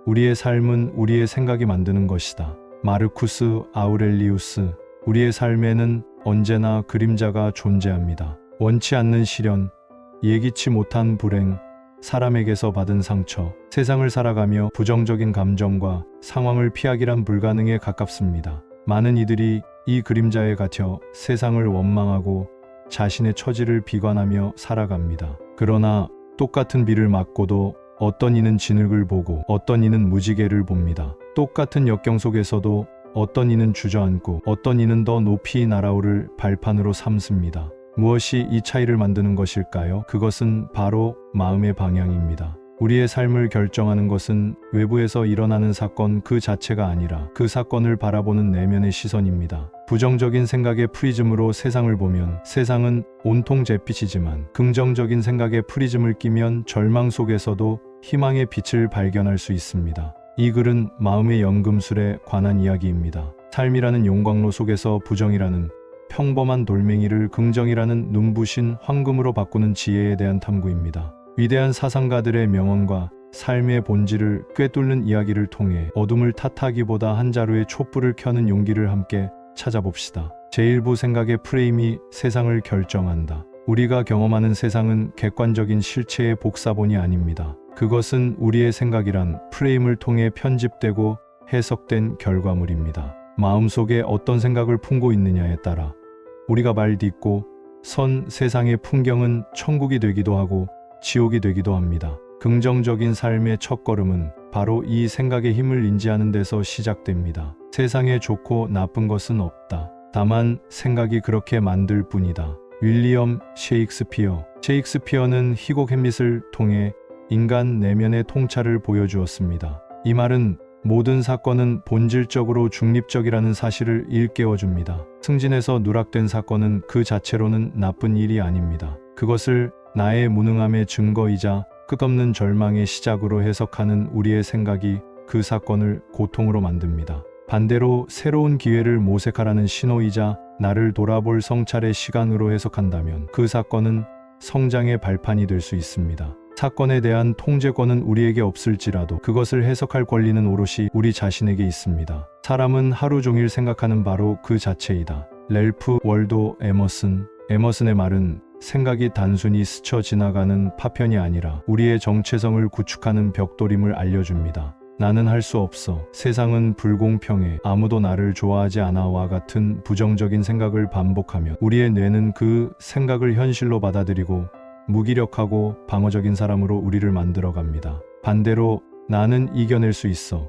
우리의 삶은 우리의 생각이 만드는 것이다. 마르쿠스 아우렐리우스. 우리의 삶에는 언제나 그림자가 존재합니다. 원치 않는 시련, 예기치 못한 불행, 사람에게서 받은 상처, 세상을 살아가며 부정적인 감정과 상황을 피하기란 불가능에 가깝습니다. 많은 이들이 이 그림자에 갇혀 세상을 원망하고 자신의 처지를 비관하며 살아갑니다. 그러나 똑같은 비를 맞고도 어떤 이는 진흙을 보고 어떤 이는 무지개를 봅니다. 똑같은 역경 속에서도 어떤 이는 주저앉고 어떤 이는 더 높이 날아오를 발판으로 삼습니다. 무엇이 이 차이를 만드는 것일까요? 그것은 바로 마음의 방향입니다. 우리의 삶을 결정하는 것은 외부에서 일어나는 사건 그 자체가 아니라 그 사건을 바라보는 내면의 시선입니다. 부정적인 생각의 프리즘으로 세상을 보면 세상은 온통 잿빛이지만 긍정적인 생각의 프리즘을 끼면 절망 속에서도 희망의 빛을 발견할 수 있습니다. 이 글은 마음의 연금술에 관한 이야기입니다. 삶이라는 용광로 속에서 부정이라는 평범한 돌멩이를 긍정이라는 눈부신 황금으로 바꾸는 지혜에 대한 탐구입니다. 위대한 사상가들의 명언과 삶의 본질을 꿰뚫는 이야기를 통해 어둠을 탓하기보다 한 자루의 촛불을 켜는 용기를 함께 찾아봅시다. 제1부 생각의 프레임이 세상을 결정한다. 우리가 경험하는 세상은 객관적인 실체의 복사본이 아닙니다. 그것은 우리의 생각이란 프레임을 통해 편집되고 해석된 결과물입니다. 마음속에 어떤 생각을 품고 있느냐에 따라 우리가 말 딛고 선 세상의 풍경은 천국이 되기도 하고 지옥이 되기도 합니다. 긍정적인 삶의 첫걸음은 바로 이 생각의 힘을 인지하는 데서 시작됩니다. 세상에 좋고 나쁜 것은 없다. 다만 생각이 그렇게 만들 뿐이다. 윌리엄 셰익스피어. 셰익스피어는 희곡 햄릿을 통해 인간 내면의 통찰을 보여주었습니다. 이 말은 모든 사건은 본질적으로 중립적이라는 사실을 일깨워줍니다. 승진에서 누락된 사건은 그 자체로는 나쁜 일이 아닙니다. 그것을 나의 무능함의 증거이자 끝없는 절망의 시작으로 해석하는 우리의 생각이 그 사건을 고통으로 만듭니다. 반대로 새로운 기회를 모색하라는 신호이자 나를 돌아볼 성찰의 시간으로 해석한다면 그 사건은 성장의 발판이 될 수 있습니다. 사건에 대한 통제권은 우리에게 없을지라도 그것을 해석할 권리는 오롯이 우리 자신에게 있습니다. 사람은 하루 종일 생각하는 바로 그 자체이다. 랠프 월도 에머슨. 에머슨의 말은 생각이 단순히 스쳐 지나가는 파편이 아니라 우리의 정체성을 구축하는 벽돌임을 알려줍니다. 나는 할 수 없어. 세상은 불공평해. 아무도 나를 좋아하지 않아와 같은 부정적인 생각을 반복하면 우리의 뇌는 그 생각을 현실로 받아들이고 무기력하고 방어적인 사람으로 우리를 만들어갑니다. 반대로 나는 이겨낼 수 있어.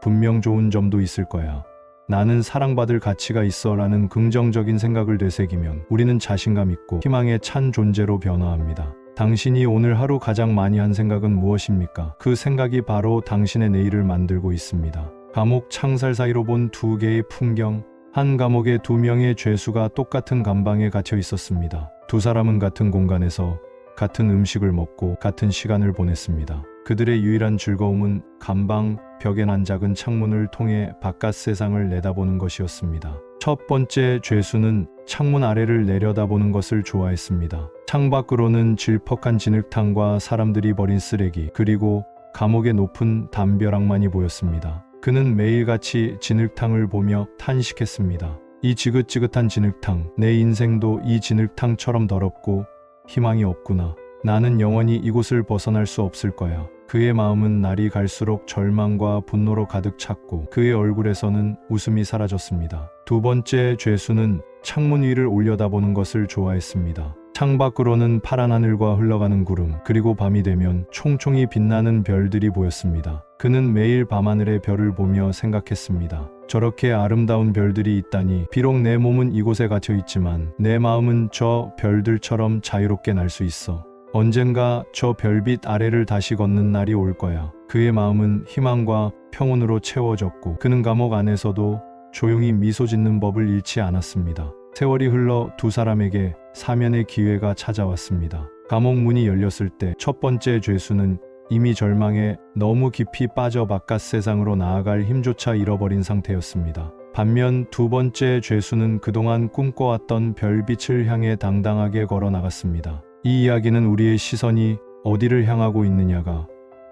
분명 좋은 점도 있을 거야. 나는 사랑받을 가치가 있어 라는 긍정적인 생각을 되새기면 우리는 자신감 있고 희망에 찬 존재로 변화합니다. 당신이 오늘 하루 가장 많이 한 생각은 무엇입니까? 그 생각이 바로 당신의 내일을 만들고 있습니다. 감옥 창살 사이로 본 두 개의 풍경. 한 감옥에 두 명의 죄수가 똑같은 감방에 갇혀 있었습니다. 두 사람은 같은 공간에서 같은 음식을 먹고 같은 시간을 보냈습니다. 그들의 유일한 즐거움은 감방 벽에 난 작은 창문을 통해 바깥 세상을 내다보는 것이었습니다. 첫 번째 죄수는 창문 아래를 내려다보는 것을 좋아했습니다. 창밖으로는 질퍽한 진흙탕과 사람들이 버린 쓰레기, 그리고 감옥의 높은 담벼락만이 보였습니다. 그는 매일같이 진흙탕을 보며 탄식했습니다. 이 지긋지긋한 진흙탕, 내 인생도 이 진흙탕처럼 더럽고 희망이 없구나. 나는 영원히 이곳을 벗어날 수 없을 거야. 그의 마음은 날이 갈수록 절망과 분노로 가득 찼고 그의 얼굴에서는 웃음이 사라졌습니다. 두 번째 죄수는 창문 위를 올려다보는 것을 좋아했습니다. 창밖으로는 파란 하늘과 흘러가는 구름, 그리고 밤이 되면 총총히 빛나는 별들이 보였습니다. 그는 매일 밤하늘의 별을 보며 생각했습니다. 저렇게 아름다운 별들이 있다니. 비록 내 몸은 이곳에 갇혀 있지만 내 마음은 저 별들처럼 자유롭게 날 수 있어. 언젠가 저 별빛 아래를 다시 걷는 날이 올 거야. 그의 마음은 희망과 평온으로 채워졌고 그는 감옥 안에서도 조용히 미소 짓는 법을 잃지 않았습니다. 세월이 흘러 두 사람에게 사면의 기회가 찾아왔습니다. 감옥 문이 열렸을 때 첫 번째 죄수는 이미 절망에 너무 깊이 빠져 바깥 세상으로 나아갈 힘조차 잃어버린 상태였습니다. 반면 두 번째 죄수는 그동안 꿈꿔왔던 별빛을 향해 당당하게 걸어 나갔습니다. 이 이야기는 우리의 시선이 어디를 향하고 있느냐가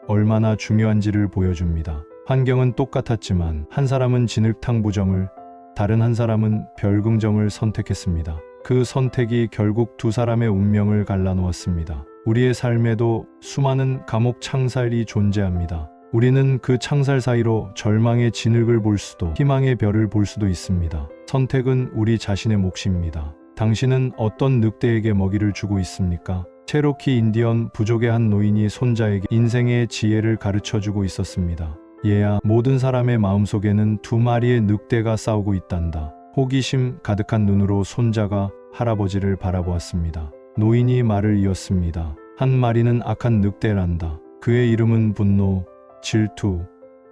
얼마나 중요한지를 보여줍니다. 환경은 똑같았지만 한 사람은 진흙탕 부정을, 다른 한 사람은 별긍정을 선택했습니다. 그 선택이 결국 두 사람의 운명을 갈라놓았습니다. 우리의 삶에도 수많은 감옥 창살이 존재합니다. 우리는 그 창살 사이로 절망의 진흙을 볼 수도 희망의 별을 볼 수도 있습니다. 선택은 우리 자신의 몫입니다. 당신은 어떤 늑대에게 먹이를 주고 있습니까? 체로키 인디언 부족의 한 노인이 손자에게 인생의 지혜를 가르쳐주고 있었습니다. 얘야, 모든 사람의 마음속에는 두 마리의 늑대가 싸우고 있단다. 호기심 가득한 눈으로 손자가 할아버지를 바라보았습니다. 노인이 말을 이었습니다. 한 마리는 악한 늑대란다. 그의 이름은 분노, 질투,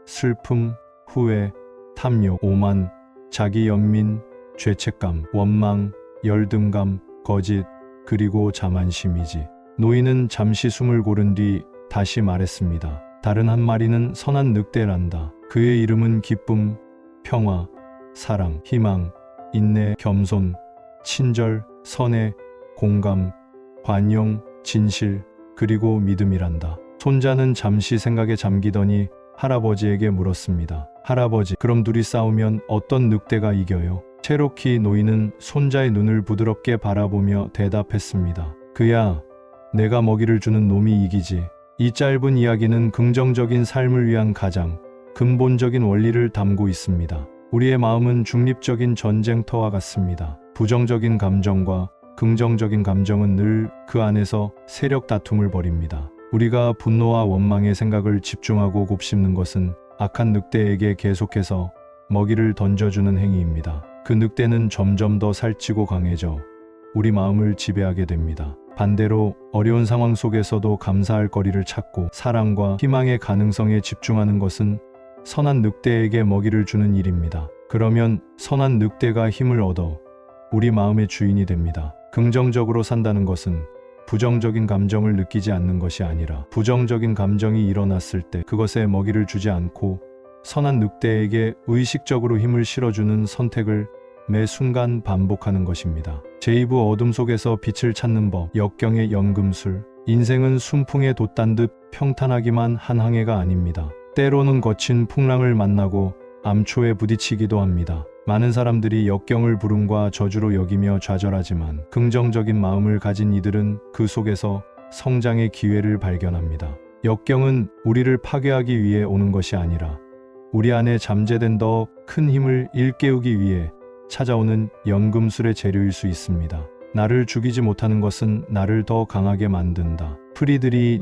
슬픔, 후회, 탐욕, 오만, 자기 연민, 죄책감, 원망, 열등감, 거짓, 그리고 자만심이지. 노인은 잠시 숨을 고른 뒤 다시 말했습니다. 다른 한 마리는 선한 늑대란다. 그의 이름은 기쁨, 평화, 사랑, 희망, 인내, 겸손, 친절, 선해, 공감, 관용, 진실, 그리고 믿음이란다. 손자는 잠시 생각에 잠기더니 할아버지에게 물었습니다. 할아버지, 그럼 둘이 싸우면 어떤 늑대가 이겨요? 체로키 노인은 손자의 눈을 부드럽게 바라보며 대답했습니다. 그야, 내가 먹이를 주는 놈이 이기지. 이 짧은 이야기는 긍정적인 삶을 위한 가장 근본적인 원리를 담고 있습니다. 우리의 마음은 중립적인 전쟁터와 같습니다. 부정적인 감정과 긍정적인 감정은 늘 그 안에서 세력 다툼을 벌입니다. 우리가 분노와 원망의 생각을 집중하고 곱씹는 것은 악한 늑대에게 계속해서 먹이를 던져주는 행위입니다. 그 늑대는 점점 더 살찌고 강해져 우리 마음을 지배하게 됩니다. 반대로 어려운 상황 속에서도 감사할 거리를 찾고 사랑과 희망의 가능성에 집중하는 것은 선한 늑대에게 먹이를 주는 일입니다. 그러면 선한 늑대가 힘을 얻어 우리 마음의 주인이 됩니다. 긍정적으로 산다는 것은 부정적인 감정을 느끼지 않는 것이 아니라 부정적인 감정이 일어났을 때 그것에 먹이를 주지 않고 선한 늑대에게 의식적으로 힘을 실어주는 선택을 매 순간 반복하는 것입니다. 제2부 어둠 속에서 빛을 찾는 법, 역경의 연금술. 인생은 순풍에 돛단 듯 평탄하기만 한 항해가 아닙니다. 때로는 거친 풍랑을 만나고 암초에 부딪히기도 합니다. 많은 사람들이 역경을 불운과 저주로 여기며 좌절하지만 긍정적인 마음을 가진 이들은 그 속에서 성장의 기회를 발견합니다. 역경은 우리를 파괴하기 위해 오는 것이 아니라 우리 안에 잠재된 더 큰 힘을 일깨우기 위해 찾아오는 연금술의 재료일 수 있습니다. 나를 죽이지 못하는 것은 나를 더 강하게 만든다. 프리드리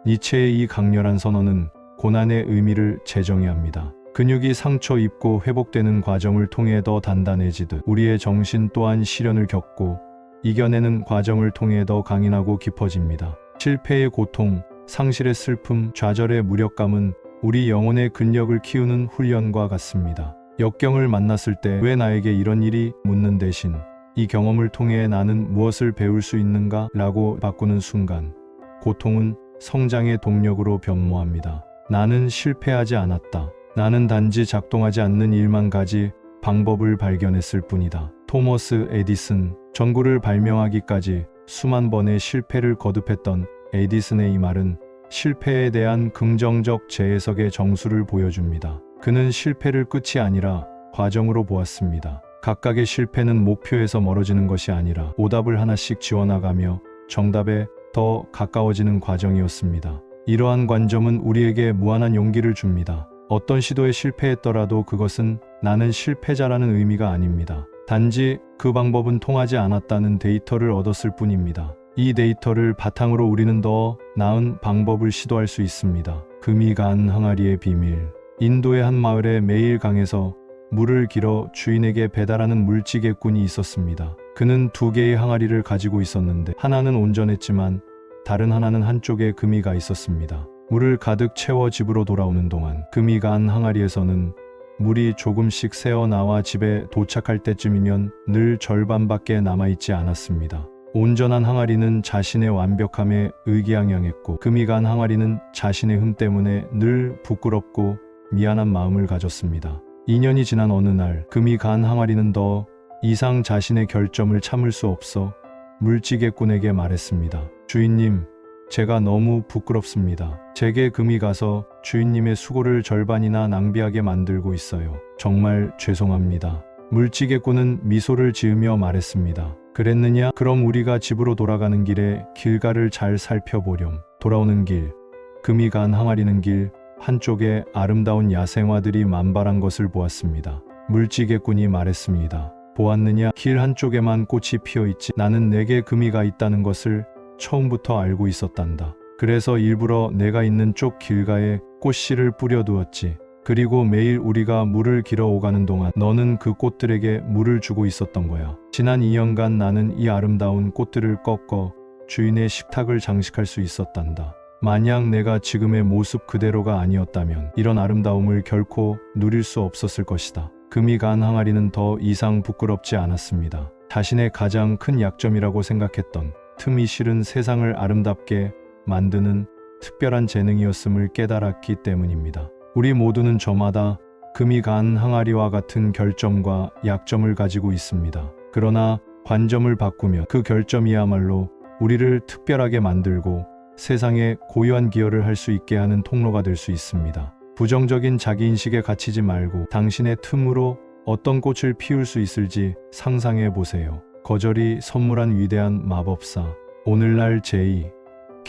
니체의 이 강렬한 선언은 고난의 의미를 재정의합니다. 근육이 상처 입고 회복되는 과정을 통해 더 단단해지듯 우리의 정신 또한 시련을 겪고 이겨내는 과정을 통해 더 강인하고 깊어집니다. 실패의 고통, 상실의 슬픔, 좌절의 무력감은 우리 영혼의 근력을 키우는 훈련과 같습니다. 역경을 만났을 때 왜 나에게 이런 일이 묻는 대신 이 경험을 통해 나는 무엇을 배울 수 있는가? 라고 바꾸는 순간 고통은 성장의 동력으로 변모합니다. 나는 실패하지 않았다. 나는 단지 작동하지 않는 일만 가지 방법을 발견했을 뿐이다. 토머스 에디슨, 전구를 발명하기까지 수만 번의 실패를 거듭했던 에디슨의 이 말은 실패에 대한 긍정적 재해석의 정수를 보여줍니다. 그는 실패를 끝이 아니라 과정으로 보았습니다. 각각의 실패는 목표에서 멀어지는 것이 아니라 오답을 하나씩 지워나가며 정답에 더 가까워지는 과정이었습니다. 이러한 관점은 우리에게 무한한 용기를 줍니다. 어떤 시도에 실패했더라도 그것은 나는 실패자라는 의미가 아닙니다. 단지 그 방법은 통하지 않았다는 데이터를 얻었을 뿐입니다. 이 데이터를 바탕으로 우리는 더 나은 방법을 시도할 수 있습니다. 금이 간 항아리의 비밀. 인도의 한 마을에 매일 강에서 물을 길어 주인에게 배달하는 물지개꾼이 있었습니다. 그는 두 개의 항아리를 가지고 있었는데 하나는 온전했지만 다른 하나는 한쪽에 금이 가 있었습니다. 물을 가득 채워 집으로 돌아오는 동안 금이 간 항아리에서는 물이 조금씩 새어나와 집에 도착할 때쯤이면 늘 절반밖에 남아있지 않았습니다. 온전한 항아리는 자신의 완벽함에 의기양양했고 금이 간 항아리는 자신의 흠 때문에 늘 부끄럽고 미안한 마음을 가졌습니다. 2년이 지난 어느 날 금이 간 항아리는 더 이상 자신의 결점을 참을 수 없어 물지개꾼에게 말했습니다. 주인님, 제가 너무 부끄럽습니다. 제게 금이 가서 주인님의 수고를 절반이나 낭비하게 만들고 있어요. 정말 죄송합니다. 물지개꾼은 미소를 지으며 말했습니다. 그랬느냐? 그럼 우리가 집으로 돌아가는 길에 길가를 잘 살펴보렴. 돌아오는 길, 금이 간 항아리는 길 한쪽에 아름다운 야생화들이 만발한 것을 보았습니다. 물지개꾼이 말했습니다. 보았느냐? 길 한쪽에만 꽃이 피어있지. 나는 내게 금이가 있다는 것을 처음부터 알고 있었단다. 그래서 일부러 내가 있는 쪽 길가에 꽃씨를 뿌려두었지. 그리고 매일 우리가 물을 길어 오가는 동안 너는 그 꽃들에게 물을 주고 있었던 거야. 지난 2년간 나는 이 아름다운 꽃들을 꺾어 주인의 식탁을 장식할 수 있었단다. 만약 내가 지금의 모습 그대로가 아니었다면 이런 아름다움을 결코 누릴 수 없었을 것이다. 금이 간 항아리는 더 이상 부끄럽지 않았습니다. 자신의 가장 큰 약점이라고 생각했던 틈이 실은 세상을 아름답게 만드는 특별한 재능이었음을 깨달았기 때문입니다. 우리 모두는 저마다 금이 간 항아리와 같은 결점과 약점을 가지고 있습니다. 그러나 관점을 바꾸면 그 결점이야말로 우리를 특별하게 만들고 세상에 고유한 기여를 할 수 있게 하는 통로가 될 수 있습니다. 부정적인 자기인식에 갇히지 말고 당신의 틈으로 어떤 꽃을 피울 수 있을지 상상해 보세요. 거절이 선물한 위대한 마법사. 오늘날 J.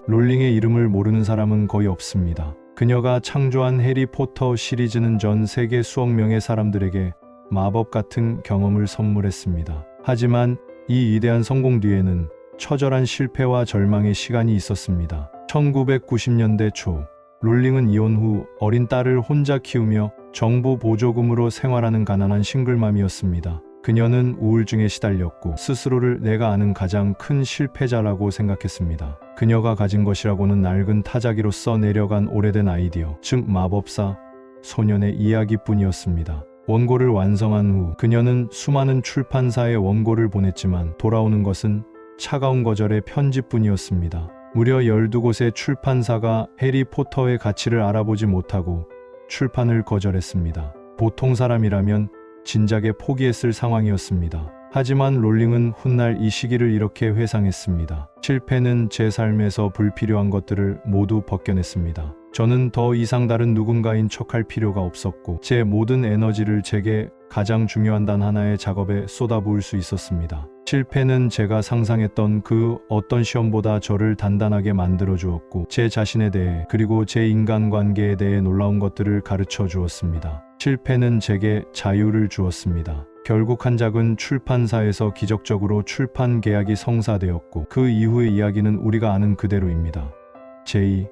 롤링의 이름을 모르는 사람은 거의 없습니다. 그녀가 창조한 해리포터 시리즈는 전 세계 수억 명의 사람들에게 마법 같은 경험을 선물했습니다. 하지만 이 위대한 성공 뒤에는 처절한 실패와 절망의 시간이 있었습니다. 1990년대 초 롤링은 이혼 후 어린 딸을 혼자 키우며 정부 보조금으로 생활하는 가난한 싱글맘이었습니다. 그녀는 우울증에 시달렸고 스스로를 내가 아는 가장 큰 실패자라고 생각했습니다. 그녀가 가진 것이라고는 낡은 타자기로서 내려간 오래된 아이디어, 즉 마법사 소년의 이야기뿐이었습니다. 원고를 완성한 후 그녀는 수많은 출판사에 원고를 보냈지만 돌아오는 것은 차가운 거절의 편지뿐이었습니다. 무려 12곳의 출판사가 해리포터의 가치를 알아보지 못하고 출판을 거절했습니다. 보통 사람이라면 진작에 포기했을 상황이었습니다. 하지만 롤링은 훗날 이 시기를 이렇게 회상했습니다. 실패는 제 삶에서 불필요한 것들을 모두 벗겨냈습니다. 저는 더 이상 다른 누군가인 척할 필요가 없었고 제 모든 에너지를 제게 가장 중요한 단 하나의 작업에 쏟아부을 수 있었습니다. 실패는 제가 상상했던 그 어떤 시험보다 저를 단단하게 만들어 주었고 제 자신에 대해 그리고 제 인간관계에 대해 놀라운 것들을 가르쳐 주었습니다. 실패는 제게 자유를 주었습니다. 결국 한 작은 출판사에서 기적적으로 출판 계약이 성사되었고 그 이후의 이야기는 우리가 아는 그대로입니다. J.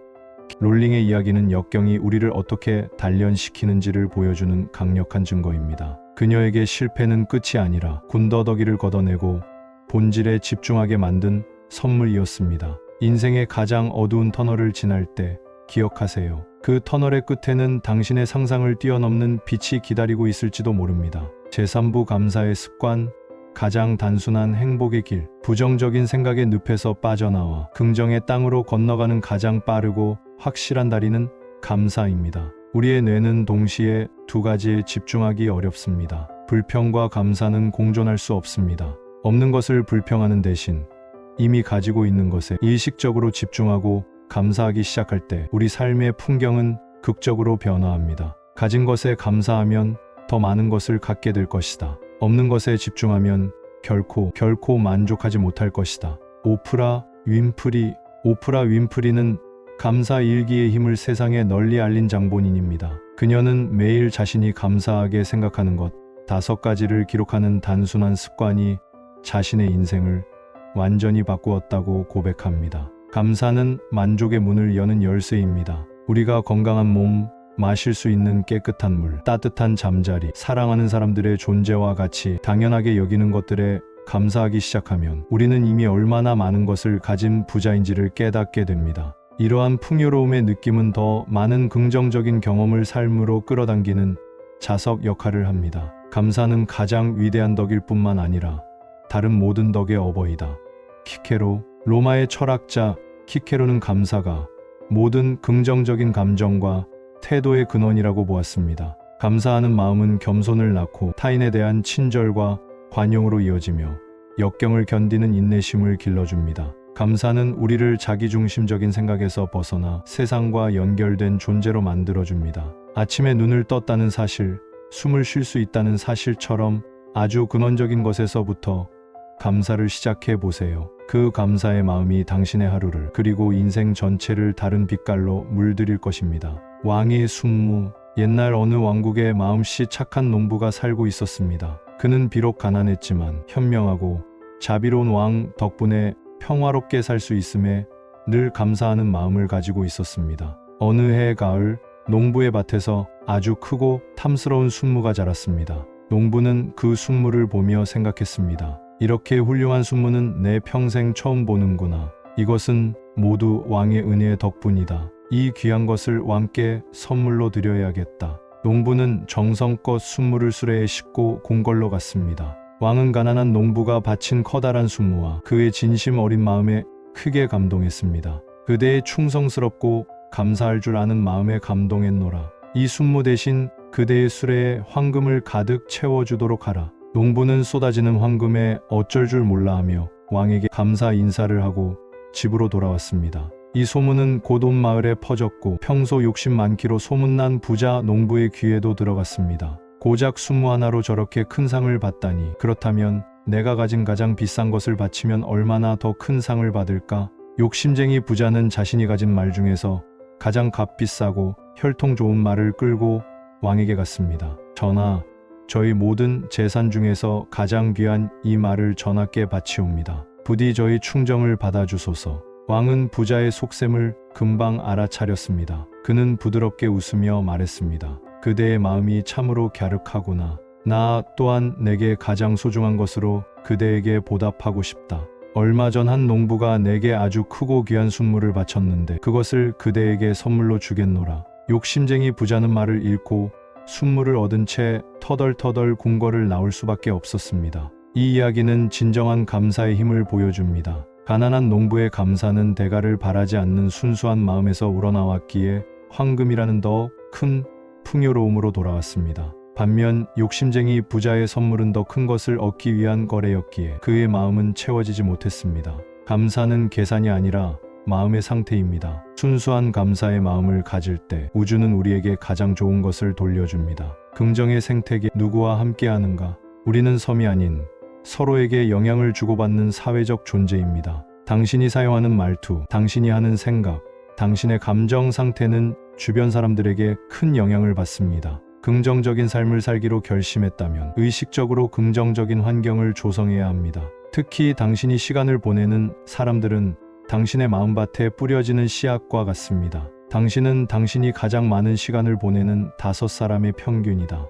롤링의 이야기는 역경이 우리를 어떻게 단련시키는지를 보여주는 강력한 증거입니다. 그녀에게 실패는 끝이 아니라 군더더기를 걷어내고 본질에 집중하게 만든 선물이었습니다. 인생의 가장 어두운 터널을 지날 때 기억하세요. 그 터널의 끝에는 당신의 상상을 뛰어넘는 빛이 기다리고 있을지도 모릅니다. 제3부 감사의 습관. 가장 단순한 행복의 길. 부정적인 생각의 늪에서 빠져나와 긍정의 땅으로 건너가는 가장 빠르고 확실한 다리는 감사입니다. 우리의 뇌는 동시에 두 가지에 집중하기 어렵습니다. 불평과 감사는 공존할 수 없습니다. 없는 것을 불평하는 대신 이미 가지고 있는 것에 의식적으로 집중하고 감사하기 시작할 때 우리 삶의 풍경은 극적으로 변화합니다. 가진 것에 감사하면 더 많은 것을 갖게 될 것이다. 없는 것에 집중하면 결코 만족하지 못할 것이다. 오프라 윈프리는 감사 일기의 힘을 세상에 널리 알린 장본인입니다. 그녀는 매일 자신이 감사하게 생각하는 것 5가지를 기록하는 단순한 습관이 자신의 인생을 완전히 바꾸었다고 고백합니다. 감사는 만족의 문을 여는 열쇠입니다. 우리가 건강한 몸, 마실 수 있는 깨끗한 물, 따뜻한 잠자리, 사랑하는 사람들의 존재와 같이 당연하게 여기는 것들에 감사하기 시작하면 우리는 이미 얼마나 많은 것을 가진 부자인지를 깨닫게 됩니다. 이러한 풍요로움의 느낌은 더 많은 긍정적인 경험을 삶으로 끌어당기는 자석 역할을 합니다. 감사는 가장 위대한 덕일 뿐만 아니라 다른 모든 덕의 어버이다. 키케로. 로마의 철학자 키케로는 감사가 모든 긍정적인 감정과 태도의 근원이라고 보았습니다. 감사하는 마음은 겸손을 낳고 타인에 대한 친절과 관용으로 이어지며 역경을 견디는 인내심을 길러줍니다. 감사는 우리를 자기중심적인 생각에서 벗어나 세상과 연결된 존재로 만들어줍니다. 아침에 눈을 떴다는 사실, 숨을 쉴 수 있다는 사실처럼 아주 근원적인 것에서부터 감사를 시작해 보세요. 그 감사의 마음이 당신의 하루를 그리고 인생 전체를 다른 빛깔로 물들일 것입니다. 왕의 순무. 옛날 어느 왕국에 마음씨 착한 농부가 살고 있었습니다. 그는 비록 가난했지만 현명하고 자비로운 왕 덕분에 평화롭게 살 수 있음에 늘 감사하는 마음을 가지고 있었습니다. 어느 해 가을, 농부의 밭에서 아주 크고 탐스러운 순무가 자랐습니다. 농부는 그 순무를 보며 생각했습니다. 이렇게 훌륭한 순무는 내 평생 처음 보는구나. 이것은 모두 왕의 은혜의 덕분이다. 이 귀한 것을 왕께 선물로 드려야겠다. 농부는 정성껏 순무를 수레에 싣고 궁궐로 갔습니다. 왕은 가난한 농부가 바친 커다란 순무와 그의 진심 어린 마음에 크게 감동했습니다. 그대의 충성스럽고 감사할 줄 아는 마음에 감동했노라. 이 순무 대신 그대의 수레에 황금을 가득 채워주도록 하라. 농부는 쏟아지는 황금에 어쩔 줄 몰라 하며 왕에게 감사 인사를 하고 집으로 돌아왔습니다. 이 소문은 곧 온 마을에 퍼졌고 평소 욕심 많기로 소문난 부자 농부의 귀에도 들어갔습니다. 고작 순무 하나로 저렇게 큰 상을 받다니. 그렇다면 내가 가진 가장 비싼 것을 바치면 얼마나 더 큰 상을 받을까? 욕심쟁이 부자는 자신이 가진 말 중에서 가장 값비싸고 혈통 좋은 말을 끌고 왕에게 갔습니다. 전하, 저희 모든 재산 중에서 가장 귀한 이 말을 전하께 바치옵니다. 부디 저희 충정을 받아주소서. 왕은 부자의 속셈을 금방 알아차렸습니다. 그는 부드럽게 웃으며 말했습니다. 그대의 마음이 참으로 갸륵하구나. 나 또한 내게 가장 소중한 것으로 그대에게 보답하고 싶다. 얼마 전 한 농부가 내게 아주 크고 귀한 순무를 바쳤는데 그것을 그대에게 선물로 주겠노라. 욕심쟁이 부자는 말을 잃고 순무를 얻은 채 터덜터덜 궁궐을 나올 수밖에 없었습니다. 이 이야기는 진정한 감사의 힘을 보여줍니다. 가난한 농부의 감사는 대가를 바라지 않는 순수한 마음에서 우러나왔기에 황금이라는 더 큰 풍요로움으로 돌아왔습니다. 반면 욕심쟁이 부자의 선물은 더 큰 것을 얻기 위한 거래였기에 그의 마음은 채워지지 못했습니다. 감사는 계산이 아니라 마음의 상태입니다. 순수한 감사의 마음을 가질 때 우주는 우리에게 가장 좋은 것을 돌려줍니다. 긍정의 생태계. 누구와 함께하는가? 우리는 섬이 아닌 서로에게 영향을 주고받는 사회적 존재입니다. 당신이 사용하는 말투, 당신이 하는 생각, 당신의 감정 상태는 주변 사람들에게 큰 영향을 받습니다. 긍정적인 삶을 살기로 결심했다면 의식적으로 긍정적인 환경을 조성해야 합니다. 특히 당신이 시간을 보내는 사람들은 당신의 마음밭에 뿌려지는 씨앗과 같습니다. 당신은 당신이 가장 많은 시간을 보내는 5사람의 평균이다.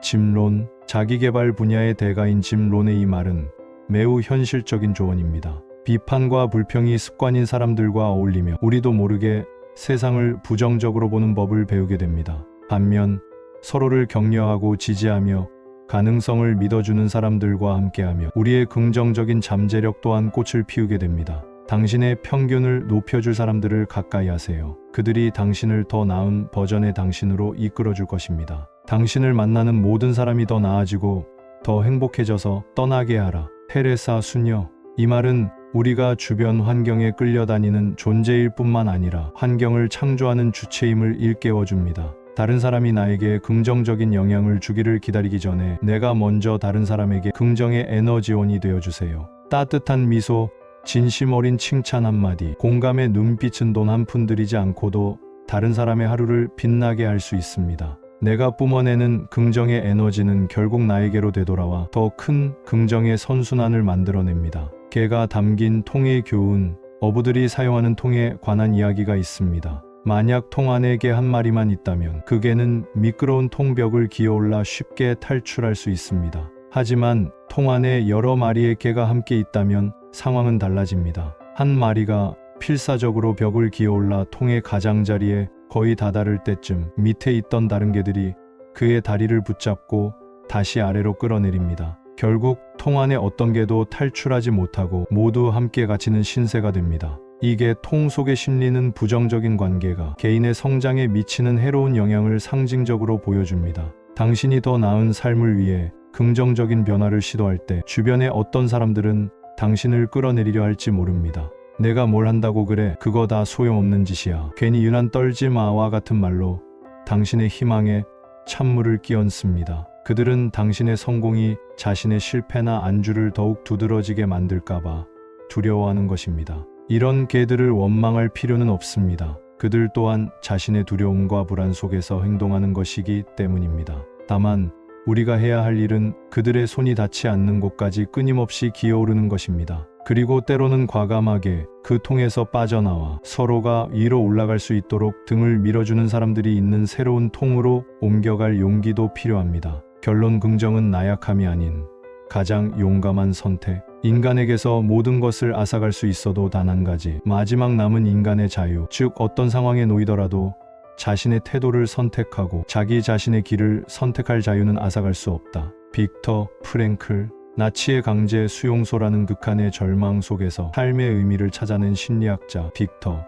짐 론, 자기개발 분야의 대가인 짐 론의 이 말은 매우 현실적인 조언입니다. 비판과 불평이 습관인 사람들과 어울리며 우리도 모르게 세상을 부정적으로 보는 법을 배우게 됩니다. 반면 서로를 격려하고 지지하며 가능성을 믿어주는 사람들과 함께하며 우리의 긍정적인 잠재력 또한 꽃을 피우게 됩니다. 당신의 평균을 높여줄 사람들을 가까이 하세요. 그들이 당신을 더 나은 버전의 당신으로 이끌어줄 것입니다. 당신을 만나는 모든 사람이 더 나아지고 더 행복해져서 떠나게 하라. 테레사 수녀. 이 말은 우리가 주변 환경에 끌려다니는 존재일 뿐만 아니라 환경을 창조하는 주체임을 일깨워줍니다. 다른 사람이 나에게 긍정적인 영향을 주기를 기다리기 전에 내가 먼저 다른 사람에게 긍정의 에너지원이 되어주세요. 따뜻한 미소, 진심 어린 칭찬 한마디, 공감의 눈빛은 돈 한 푼 들이지 않고도 다른 사람의 하루를 빛나게 할 수 있습니다. 내가 뿜어내는 긍정의 에너지는 결국 나에게로 되돌아와 더 큰 긍정의 선순환을 만들어냅니다. 개가 담긴 통의 교훈. 어부들이 사용하는 통에 관한 이야기가 있습니다. 만약 통 안에 개 한 마리만 있다면 그 개는 미끄러운 통벽을 기어올라 쉽게 탈출할 수 있습니다. 하지만 통 안에 여러 마리의 개가 함께 있다면 상황은 달라집니다. 한 마리가 필사적으로 벽을 기어올라 통의 가장자리에 거의 다다를 때쯤 밑에 있던 다른 개들이 그의 다리를 붙잡고 다시 아래로 끌어내립니다. 결국 통 안에 어떤 개도 탈출하지 못하고 모두 함께 갇히는 신세가 됩니다. 이게 통 속의 심리는 부정적인 관계가 개인의 성장에 미치는 해로운 영향을 상징적으로 보여줍니다. 당신이 더 나은 삶을 위해 긍정적인 변화를 시도할 때 주변의 어떤 사람들은 당신을 끌어내리려 할지 모릅니다. 내가 뭘 한다고 그래. 그거 다 소용없는 짓이야. 괜히 유난 떨지 마와 같은 말로 당신의 희망에 찬물을 끼얹습니다. 그들은 당신의 성공이 자신의 실패나 안주를 더욱 두드러지게 만들까봐 두려워하는 것입니다. 이런 개들을 원망할 필요는 없습니다. 그들 또한 자신의 두려움과 불안 속에서 행동하는 것이기 때문입니다. 다만 우리가 해야 할 일은 그들의 손이 닿지 않는 곳까지 끊임없이 기어오르는 것입니다. 그리고 때로는 과감하게 그 통에서 빠져나와 서로가 위로 올라갈 수 있도록 등을 밀어주는 사람들이 있는 새로운 통으로 옮겨갈 용기도 필요합니다. 결론, 긍정은 나약함이 아닌 가장 용감한 선택. 인간에게서 모든 것을 앗아갈 수 있어도 단 한 가지, 마지막 남은 인간의 자유, 즉 어떤 상황에 놓이더라도 자신의 태도를 선택하고 자기 자신의 길을 선택할 자유는 앗아갈 수 없다. 빅터 프랭클. 나치의 강제 수용소라는 극한의 절망 속에서 삶의 의미를 찾아낸 심리학자 빅터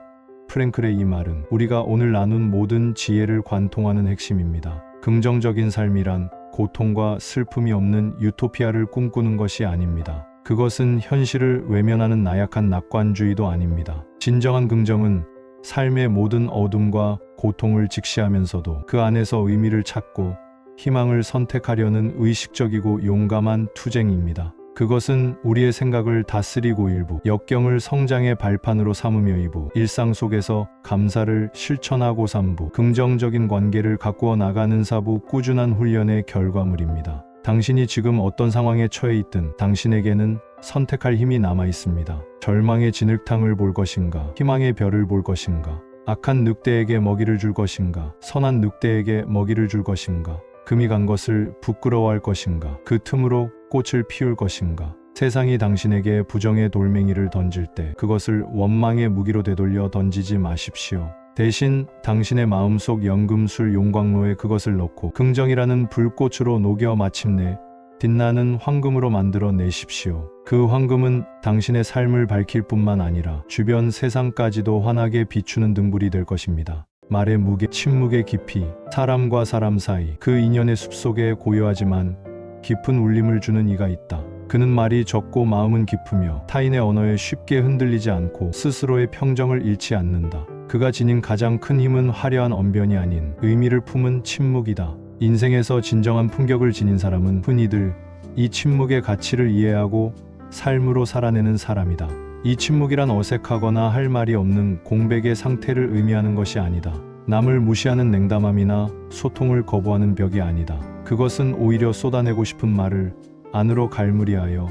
프랭클의 이 말은 우리가 오늘 나눈 모든 지혜를 관통하는 핵심입니다. 긍정적인 삶이란 고통과 슬픔이 없는 유토피아를 꿈꾸는 것이 아닙니다. 그것은 현실을 외면하는 나약한 낙관주의도 아닙니다. 진정한 긍정은 삶의 모든 어둠과 고통을 직시하면서도 그 안에서 의미를 찾고 희망을 선택하려는 의식적이고 용감한 투쟁입니다. 그것은 우리의 생각을 다스리고 일부, 역경을 성장의 발판으로 삼으며 이부, 일상 속에서 감사를 실천하고 삼부, 긍정적인 관계를 가꾸어 나가는 사부, 꾸준한 훈련의 결과물입니다. 당신이 지금 어떤 상황에 처해 있든 당신에게는 선택할 힘이 남아 있습니다. 절망의 진흙탕을 볼 것인가, 희망의 별을 볼 것인가, 악한 늑대에게 먹이를 줄 것인가, 선한 늑대에게 먹이를 줄 것인가, 금이 간 것을 부끄러워할 것인가, 그 틈으로 꽃을 피울 것인가. 세상이 당신에게 부정의 돌멩이를 던질 때 그것을 원망의 무기로 되돌려 던지지 마십시오. 대신 당신의 마음속 연금술 용광로에 그것을 넣고 긍정이라는 불꽃으로 녹여 마침내 빛나는 황금으로 만들어 내십시오. 그 황금은 당신의 삶을 밝힐 뿐만 아니라 주변 세상까지도 환하게 비추는 등불이 될 것입니다. 말의 무게, 침묵의 깊이, 사람과 사람 사이, 그 인연의 숲속에 고요하지만 깊은 울림을 주는 이가 있다. 그는 말이 적고 마음은 깊으며 타인의 언어에 쉽게 흔들리지 않고 스스로의 평정을 잃지 않는다. 그가 지닌 가장 큰 힘은 화려한 언변이 아닌 의미를 품은 침묵이다. 인생에서 진정한 품격을 지닌 사람은 흔히들 이 침묵의 가치를 이해하고 삶으로 살아내는 사람이다. 이 침묵이란 어색하거나 할 말이 없는 공백의 상태를 의미하는 것이 아니다. 남을 무시하는 냉담함이나 소통을 거부하는 벽이 아니다. 그것은 오히려 쏟아내고 싶은 말을 안으로 갈무리하여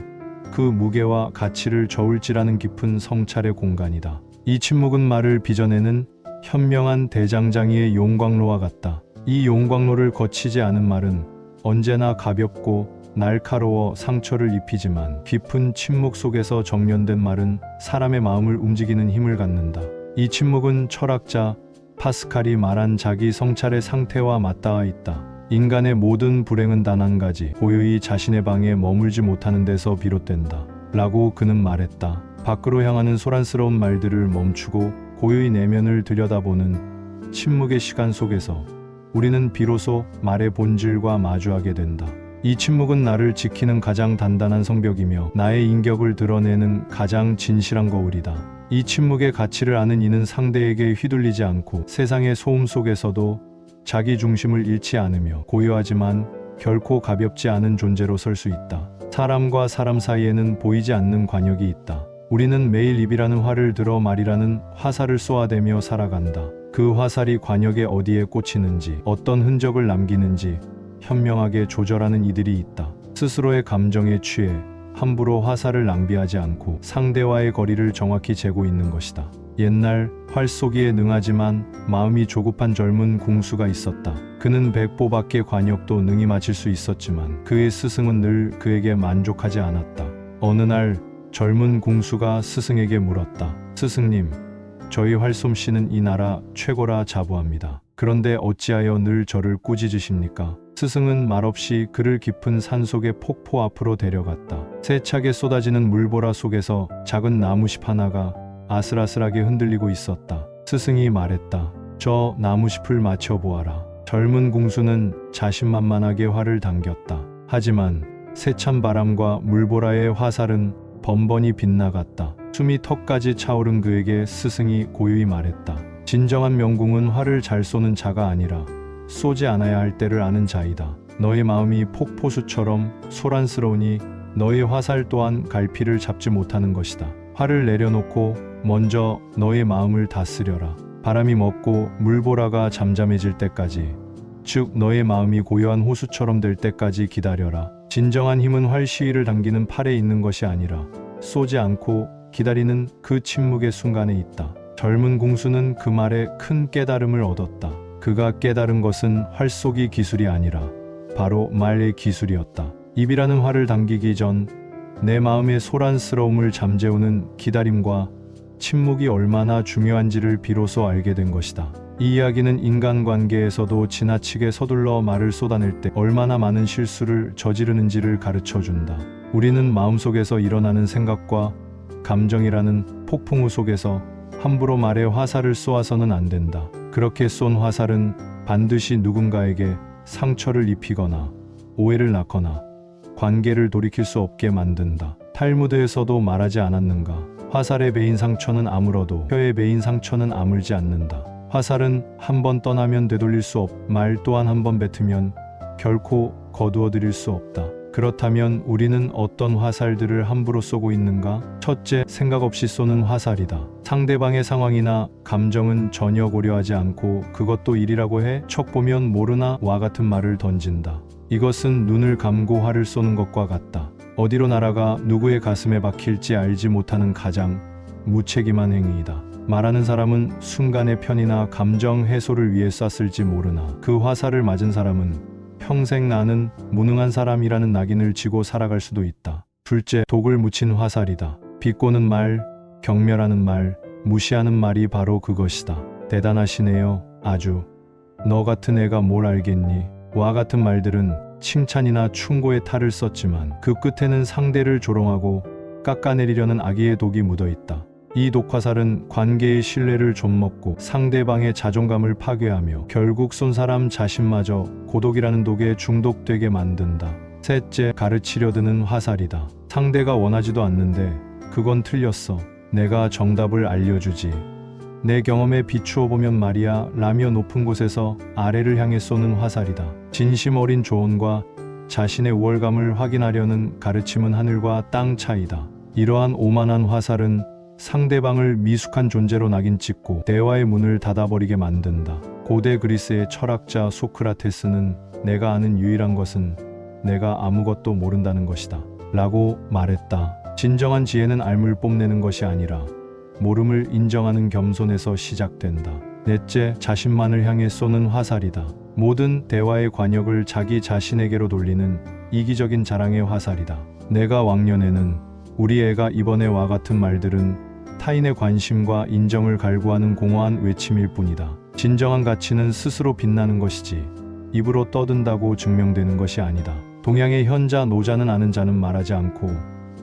그 무게와 가치를 저울질하는 깊은 성찰의 공간이다. 이 침묵은 말을 빚어내는 현명한 대장장이의 용광로와 같다. 이 용광로를 거치지 않은 말은 언제나 가볍고 날카로워 상처를 입히지만 깊은 침묵 속에서 정련된 말은 사람의 마음을 움직이는 힘을 갖는다. 이 침묵은 철학자 파스칼이 말한 자기 성찰의 상태와 맞닿아 있다. 인간의 모든 불행은 단 한 가지, 고요히 자신의 방에 머물지 못하는 데서 비롯된다. 라고 그는 말했다. 밖으로 향하는 소란스러운 말들을 멈추고 고요히 내면을 들여다보는 침묵의 시간 속에서 우리는 비로소 말의 본질과 마주하게 된다. 이 침묵은 나를 지키는 가장 단단한 성벽이며 나의 인격을 드러내는 가장 진실한 거울이다. 이 침묵의 가치를 아는 이는 상대에게 휘둘리지 않고 세상의 소음 속에서도 자기 중심을 잃지 않으며 고요하지만 결코 가볍지 않은 존재로 설 수 있다. 사람과 사람 사이에는 보이지 않는 관역이 있다. 우리는 매일 입이라는 활을 들어 말이라는 화살을 쏘아대며 살아간다. 그 화살이 관역에 어디에 꽂히는지, 어떤 흔적을 남기는지 현명하게 조절하는 이들이 있다. 스스로의 감정에 취해 함부로 화살을 낭비하지 않고 상대와의 거리를 정확히 재고 있는 것이다. 옛날 활 쏘기에 능하지만 마음이 조급한 젊은 궁수가 있었다. 그는 100보밖에 관역도 능히 맞힐 수 있었지만 그의 스승은 늘 그에게 만족하지 않았다. 어느 날 젊은 궁수가 스승에게 물었다. 스승님, 저희 활솜씨는 이 나라 최고라 자부합니다. 그런데 어찌하여 늘 저를 꾸짖으십니까? 스승은 말없이 그를 깊은 산속의 폭포 앞으로 데려갔다. 세차게 쏟아지는 물보라 속에서 작은 나무십 하나가 아슬아슬하게 흔들리고 있었다. 스승이 말했다. 저 나무십을 맞춰보아라. 젊은 궁수는 자신만만하게 활을 당겼다. 하지만 세찬 바람과 물보라의 화살은 번번이 빗나갔다. 숨이 턱까지 차오른 그에게 스승이 고요히 말했다. 진정한 명궁은 활을 잘 쏘는 자가 아니라 쏘지 않아야 할 때를 아는 자이다. 너의 마음이 폭포수처럼 소란스러우니 너의 화살 또한 갈피를 잡지 못하는 것이다. 활을 내려놓고 먼저 너의 마음을 다스려라. 바람이 멎고 물보라가 잠잠해질 때까지, 즉 너의 마음이 고요한 호수처럼 될 때까지 기다려라. 진정한 힘은 활 시위를 당기는 팔에 있는 것이 아니라 쏘지 않고 기다리는 그 침묵의 순간에 있다. 젊은 궁수는 그 말에 큰 깨달음을 얻었다. 그가 깨달은 것은 활쏘기 기술이 아니라 바로 말의 기술이었다. 입이라는 활을 당기기 전 내 마음의 소란스러움을 잠재우는 기다림과 침묵이 얼마나 중요한지를 비로소 알게 된 것이다. 이 이야기는 인간관계에서도 지나치게 서둘러 말을 쏟아낼 때 얼마나 많은 실수를 저지르는지를 가르쳐준다. 우리는 마음속에서 일어나는 생각과 감정이라는 폭풍우 속에서 함부로 말에 화살을 쏘아서는 안 된다. 그렇게 쏜 화살은 반드시 누군가에게 상처를 입히거나 오해를 낳거나 관계를 돌이킬 수 없게 만든다. 탈무드에서도 말하지 않았는가? 화살에 베인 상처는 아물어도 혀에 베인 상처는 아물지 않는다. 화살은 한 번 떠나면 되돌릴 수 없, 말 또한 한 번 뱉으면 결코 거두어들일 수 없다. 그렇다면 우리는 어떤 화살들을 함부로 쏘고 있는가? 첫째, 생각 없이 쏘는 화살이다. 상대방의 상황이나 감정은 전혀 고려하지 않고 그것도 일이라고 해 척 보면 모르나 와 같은 말을 던진다. 이것은 눈을 감고 활을 쏘는 것과 같다. 어디로 날아가 누구의 가슴에 박힐지 알지 못하는 가장 무책임한 행위이다. 말하는 사람은 순간의 편의나 감정 해소를 위해 쐈을지 모르나 그 화살을 맞은 사람은 평생 나는 무능한 사람이라는 낙인을 지고 살아갈 수도 있다. 둘째, 독을 묻힌 화살이다. 비꼬는 말, 경멸하는 말, 무시하는 말이 바로 그것이다. 대단하시네요. 아주. 너 같은 애가 뭘 알겠니? 와 같은 말들은 칭찬이나 충고의 탈을 썼지만 그 끝에는 상대를 조롱하고 깎아내리려는 악의의 독이 묻어있다. 이 독화살은 관계의 신뢰를 좀먹고 상대방의 자존감을 파괴하며 결국 쏜 사람 자신마저 고독이라는 독에 중독되게 만든다. 셋째, 가르치려 드는 화살이다. 상대가 원하지도 않는데 그건 틀렸어. 내가 정답을 알려주지. 내 경험에 비추어 보면 말이야 라며 높은 곳에서 아래를 향해 쏘는 화살이다. 진심 어린 조언과 자신의 우월감을 확인하려는 가르침은 하늘과 땅 차이다. 이러한 오만한 화살은 상대방을 미숙한 존재로 낙인 찍고 대화의 문을 닫아버리게 만든다. 고대 그리스의 철학자 소크라테스는 내가 아는 유일한 것은 내가 아무것도 모른다는 것이다 라고 말했다. 진정한 지혜는 알물 뽐내는 것이 아니라 모름을 인정하는 겸손에서 시작된다. 넷째, 자신만을 향해 쏘는 화살이다. 모든 대화의 관역을 자기 자신에게로 돌리는 이기적인 자랑의 화살이다. 내가 왕년에는, 우리 애가 이번에 와 같은 말들은 타인의 관심과 인정을 갈구하는 공허한 외침일 뿐이다. 진정한 가치는 스스로 빛나는 것이지 입으로 떠든다고 증명되는 것이 아니다. 동양의 현자 노자는 아는 자는 말하지 않고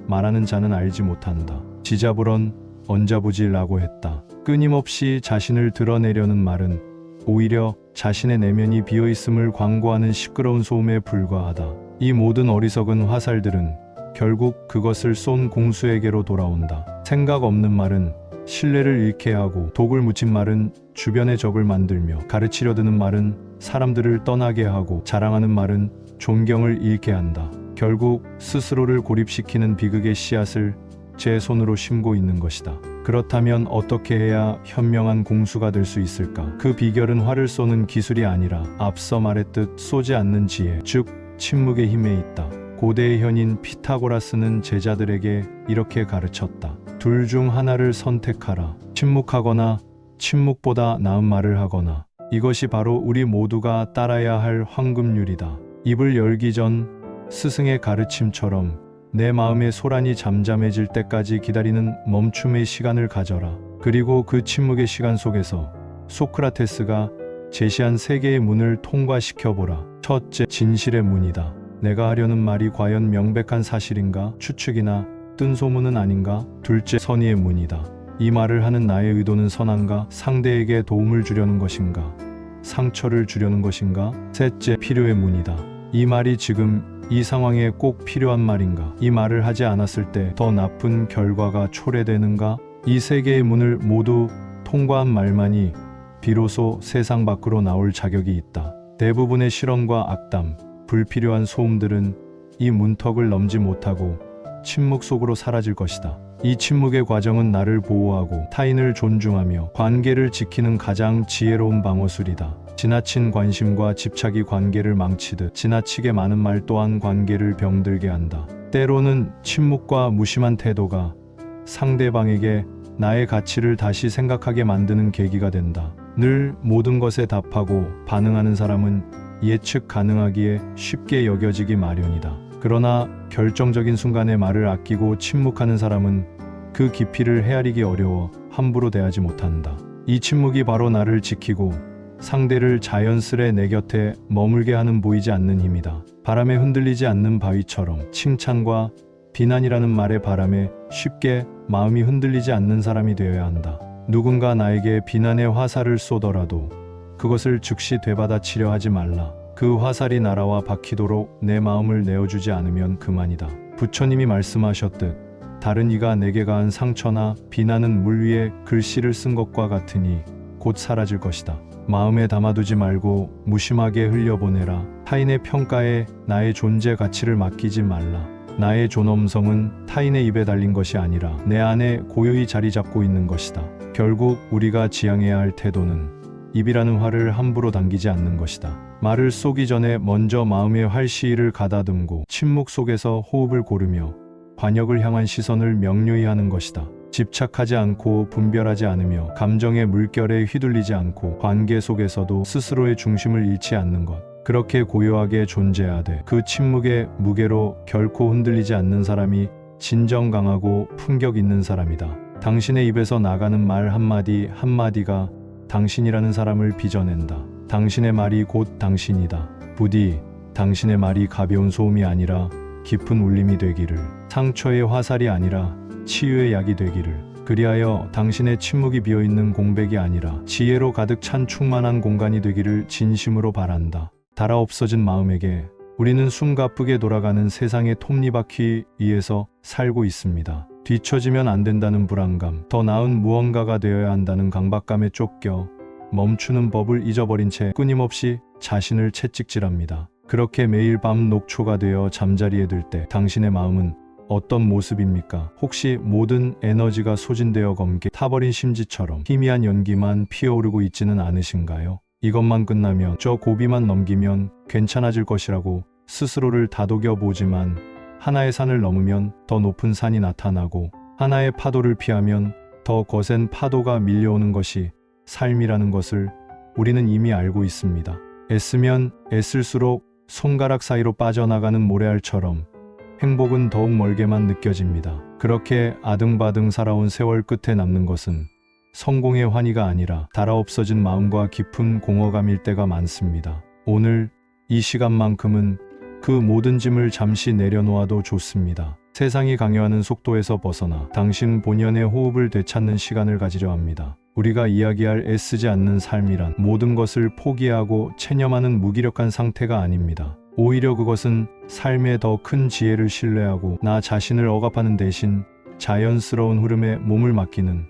말하는 자는 알지 못한다. 지자불언 언자부지라고 했다. 끊임없이 자신을 드러내려는 말은 오히려 자신의 내면이 비어있음을 광고하는 시끄러운 소음에 불과하다. 이 모든 어리석은 화살들은 결국 그것을 쏜 공수에게로 돌아온다. 생각 없는 말은 신뢰를 잃게 하고, 독을 묻힌 말은 주변의 적을 만들며, 가르치려 드는 말은 사람들을 떠나게 하고, 자랑하는 말은 존경을 잃게 한다. 결국 스스로를 고립시키는 비극의 씨앗을 제 손으로 심고 있는 것이다. 그렇다면 어떻게 해야 현명한 공수가 될 수 있을까? 그 비결은 활을 쏘는 기술이 아니라 앞서 말했듯 쏘지 않는 지혜, 즉 침묵의 힘에 있다. 고대의 현인 피타고라스는 제자들에게 이렇게 가르쳤다. 둘 중 하나를 선택하라. 침묵하거나 침묵보다 나은 말을 하거나. 이것이 바로 우리 모두가 따라야 할 황금률이다. 입을 열기 전 스승의 가르침처럼 내 마음의 소란이 잠잠해질 때까지 기다리는 멈춤의 시간을 가져라. 그리고 그 침묵의 시간 속에서 소크라테스가 제시한 세 개의 문을 통과시켜보라. 첫째, 진실의 문이다. 내가 하려는 말이 과연 명백한 사실인가? 추측이나 뜬 소문은 아닌가? 둘째, 선의의 문이다. 이 말을 하는 나의 의도는 선한가? 상대에게 도움을 주려는 것인가? 상처를 주려는 것인가? 셋째, 필요의 문이다. 이 말이 지금 이 상황에 꼭 필요한 말인가? 이 말을 하지 않았을 때 더 나쁜 결과가 초래되는가? 이 세 개의 문을 모두 통과한 말만이 비로소 세상 밖으로 나올 자격이 있다. 대부분의 실언과 악담, 불필요한 소음들은 이 문턱을 넘지 못하고 침묵 속으로 사라질 것이다. 이 침묵의 과정은 나를 보호하고 타인을 존중하며 관계를 지키는 가장 지혜로운 방어술이다. 지나친 관심과 집착이 관계를 망치듯 지나치게 많은 말 또한 관계를 병들게 한다. 때로는 침묵과 무심한 태도가 상대방에게 나의 가치를 다시 생각하게 만드는 계기가 된다. 늘 모든 것에 답하고 반응하는 사람은 예측 가능하기에 쉽게 여겨지기 마련이다. 그러나 결정적인 순간에 말을 아끼고 침묵하는 사람은 그 깊이를 헤아리기 어려워 함부로 대하지 못한다. 이 침묵이 바로 나를 지키고 상대를 자연스레 내 곁에 머물게 하는 보이지 않는 힘이다. 바람에 흔들리지 않는 바위처럼 칭찬과 비난이라는 말의 바람에 쉽게 마음이 흔들리지 않는 사람이 되어야 한다. 누군가 나에게 비난의 화살을 쏘더라도 그것을 즉시 되받아치려 하지 말라. 그 화살이 날아와 박히도록 내 마음을 내어주지 않으면 그만이다. 부처님이 말씀하셨듯 다른 이가 내게 가한 상처나 비난은 물 위에 글씨를 쓴 것과 같으니 곧 사라질 것이다. 마음에 담아두지 말고 무심하게 흘려보내라. 타인의 평가에 나의 존재 가치를 맡기지 말라. 나의 존엄성은 타인의 입에 달린 것이 아니라 내 안에 고요히 자리 잡고 있는 것이다. 결국 우리가 지향해야 할 태도는 입이라는 활을 함부로 당기지 않는 것이다. 말을 쏘기 전에 먼저 마음의 활시위를 가다듬고 침묵 속에서 호흡을 고르며 관역을 향한 시선을 명료히 하는 것이다. 집착하지 않고 분별하지 않으며 감정의 물결에 휘둘리지 않고 관계 속에서도 스스로의 중심을 잃지 않는 것. 그렇게 고요하게 존재하되 그 침묵의 무게로 결코 흔들리지 않는 사람이 진정 강하고 품격 있는 사람이다. 당신의 입에서 나가는 말 한마디 한마디가 당신이라는 사람을 빚어낸다. 당신의 말이 곧 당신이다. 부디 당신의 말이 가벼운 소음이 아니라 깊은 울림이 되기를, 상처의 화살이 아니라 치유의 약이 되기를, 그리하여 당신의 침묵이 비어있는 공백이 아니라 지혜로 가득 찬 충만한 공간이 되기를 진심으로 바란다. 달아 없어진 마음에게 우리는 숨가쁘게 돌아가는 세상의 톱니바퀴 위에서 살고 있습니다. 뒤처지면 안 된다는 불안감, 더 나은 무언가가 되어야 한다는 강박감에 쫓겨 멈추는 법을 잊어버린 채 끊임없이 자신을 채찍질합니다. 그렇게 매일 밤 녹초가 되어 잠자리에 들 때 당신의 마음은 어떤 모습입니까? 혹시 모든 에너지가 소진되어 검게 타버린 심지처럼 희미한 연기만 피어오르고 있지는 않으신가요? 이것만 끝나면, 저 고비만 넘기면 괜찮아질 것이라고 스스로를 다독여 보지만 하나의 산을 넘으면 더 높은 산이 나타나고 하나의 파도를 피하면 더 거센 파도가 밀려오는 것이 삶이라는 것을 우리는 이미 알고 있습니다. 애쓰면 애쓸수록 손가락 사이로 빠져나가는 모래알처럼 행복은 더욱 멀게만 느껴집니다. 그렇게 아등바등 살아온 세월 끝에 남는 것은 성공의 환희가 아니라 달아 없어진 마음과 깊은 공허감일 때가 많습니다. 오늘 이 시간만큼은 그 모든 짐을 잠시 내려놓아도 좋습니다. 세상이 강요하는 속도에서 벗어나 당신 본연의 호흡을 되찾는 시간을 가지려 합니다. 우리가 이야기할 애쓰지 않는 삶이란 모든 것을 포기하고 체념하는 무기력한 상태가 아닙니다. 오히려 그것은 삶의 더 큰 지혜를 신뢰하고 나 자신을 억압하는 대신 자연스러운 흐름에 몸을 맡기는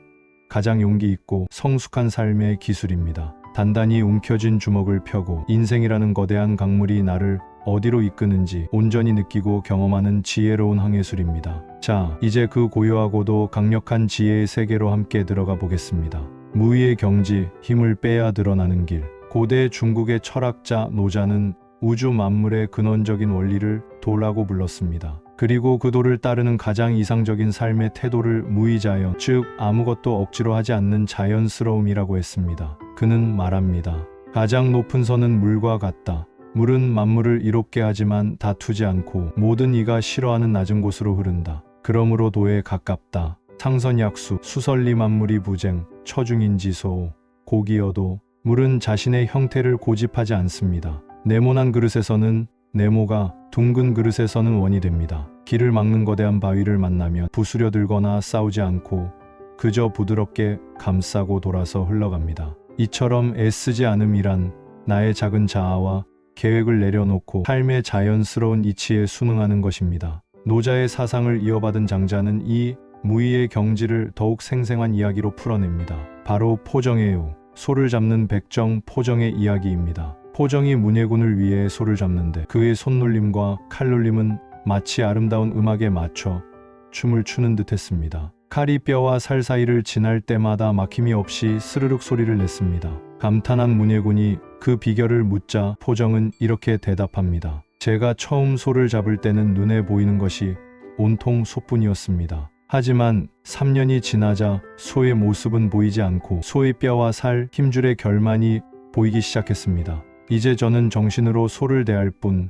가장 용기 있고 성숙한 삶의 기술입니다. 단단히 움켜쥔 주먹을 펴고 인생이라는 거대한 강물이 나를 어디로 이끄는지 온전히 느끼고 경험하는 지혜로운 항해술입니다. 자, 이제 그 고요하고도 강력한 지혜의 세계로 함께 들어가 보겠습니다. 무의의 경지, 힘을 빼야 드러나는 길. 고대 중국의 철학자 노자는 우주 만물의 근원적인 원리를 도라고 불렀습니다. 그리고 그 도를 따르는 가장 이상적인 삶의 태도를 무의자연, 즉 아무것도 억지로 하지 않는 자연스러움이라고 했습니다. 그는 말합니다. 가장 높은 선은 물과 같다. 물은 만물을 이롭게 하지만 다투지 않고 모든 이가 싫어하는 낮은 곳으로 흐른다. 그러므로 도에 가깝다. 상선약수, 수설리 만물이 부쟁, 처중인지소, 고기여도 물은 자신의 형태를 고집하지 않습니다. 네모난 그릇에서는 네모가, 둥근 그릇에서는 원이 됩니다. 길을 막는 거대한 바위를 만나면 부수려 들거나 싸우지 않고 그저 부드럽게 감싸고 돌아서 흘러갑니다. 이처럼 애쓰지 않음이란 나의 작은 자아와 계획을 내려놓고 삶의 자연스러운 이치에 순응하는 것입니다. 노자의 사상을 이어받은 장자는 이 무의의 경지를 더욱 생생한 이야기로 풀어냅니다. 바로 포정의유, 소를 잡는 백정 포정의 이야기입니다. 포정이 문예군을 위해 소를 잡는데 그의 손놀림과 칼놀림은 마치 아름다운 음악에 맞춰 춤을 추는 듯했습니다. 칼이 뼈와 살 사이를 지날 때마다 막힘이 없이 스르륵 소리를 냈습니다. 감탄한 문예군이 그 비결을 묻자 포정은 이렇게 대답합니다. 제가 처음 소를 잡을 때는 눈에 보이는 것이 온통 소뿐이었습니다. 하지만 3년이 지나자 소의 모습은 보이지 않고 소의 뼈와 살, 힘줄의 결만이 보이기 시작했습니다. 이제 저는 정신으로 소를 대할 뿐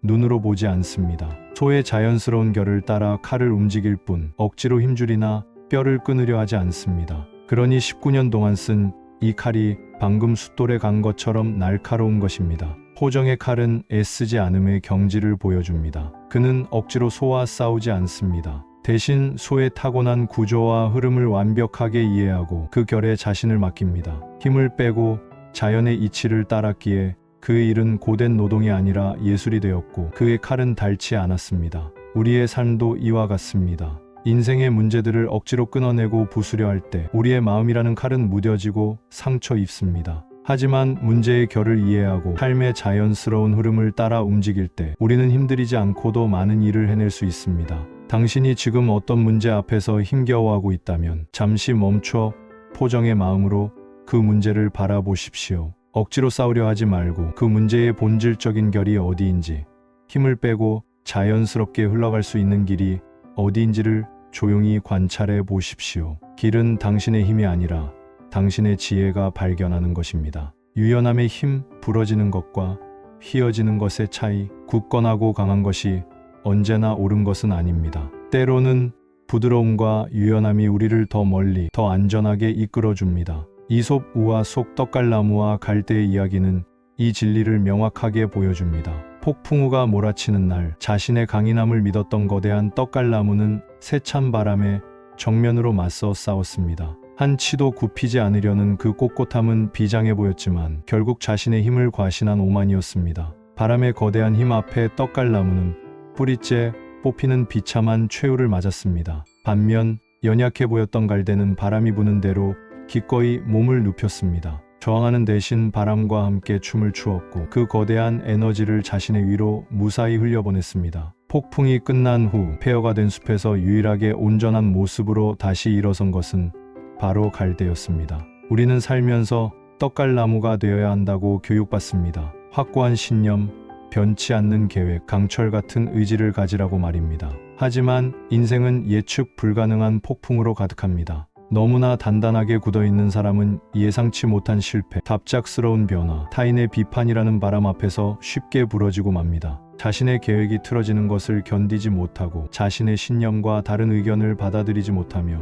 눈으로 보지 않습니다. 소의 자연스러운 결을 따라 칼을 움직일 뿐 억지로 힘줄이나 뼈를 끊으려 하지 않습니다. 그러니 19년 동안 쓴 이 칼이 방금 숫돌에 간 것처럼 날카로운 것입니다. 포정의 칼은 애쓰지 않음의 경지를 보여줍니다. 그는 억지로 소와 싸우지 않습니다. 대신 소의 타고난 구조와 흐름을 완벽하게 이해하고 그 결에 자신을 맡깁니다. 힘을 빼고 자연의 이치를 따랐기에 그의 일은 고된 노동이 아니라 예술이 되었고 그의 칼은 닳지 않았습니다. 우리의 삶도 이와 같습니다. 인생의 문제들을 억지로 끊어내고 부수려 할 때 우리의 마음이라는 칼은 무뎌지고 상처 입습니다. 하지만 문제의 결을 이해하고 삶의 자연스러운 흐름을 따라 움직일 때 우리는 힘들이지 않고도 많은 일을 해낼 수 있습니다. 당신이 지금 어떤 문제 앞에서 힘겨워하고 있다면 잠시 멈춰 포정의 마음으로 그 문제를 바라보십시오. 억지로 싸우려 하지 말고 그 문제의 본질적인 결이 어디인지, 힘을 빼고 자연스럽게 흘러갈 수 있는 길이 어디인지를 조용히 관찰해 보십시오. 길은 당신의 힘이 아니라 당신의 지혜가 발견하는 것입니다. 유연함의 힘, 부러지는 것과 휘어지는 것의 차이, 굳건하고 강한 것이 언제나 옳은 것은 아닙니다. 때로는 부드러움과 유연함이 우리를 더 멀리, 더 안전하게 이끌어줍니다. 이솝 우화 속 떡갈나무와 갈대의 이야기는 이 진리를 명확하게 보여줍니다. 폭풍우가 몰아치는 날 자신의 강인함을 믿었던 거대한 떡갈나무는 세찬 바람에 정면으로 맞서 싸웠습니다. 한 치도 굽히지 않으려는 그 꼿꼿함은 비장해 보였지만 결국 자신의 힘을 과신한 오만이었습니다. 바람의 거대한 힘 앞에 떡갈나무는 뿌리째 뽑히는 비참한 최후를 맞았습니다. 반면 연약해 보였던 갈대는 바람이 부는 대로 기꺼이 몸을 눕혔습니다. 저항하는 대신 바람과 함께 춤을 추었고 그 거대한 에너지를 자신의 위로 무사히 흘려보냈습니다. 폭풍이 끝난 후 폐허가 된 숲에서 유일하게 온전한 모습으로 다시 일어선 것은 바로 갈대였습니다. 우리는 살면서 떡갈나무가 되어야 한다고 교육받습니다. 확고한 신념, 변치 않는 계획, 강철 같은 의지를 가지라고 말입니다. 하지만 인생은 예측 불가능한 폭풍으로 가득합니다. 너무나 단단하게 굳어있는 사람은 예상치 못한 실패, 갑작스러운 변화, 타인의 비판이라는 바람 앞에서 쉽게 부러지고 맙니다. 자신의 계획이 틀어지는 것을 견디지 못하고 자신의 신념과 다른 의견을 받아들이지 못하며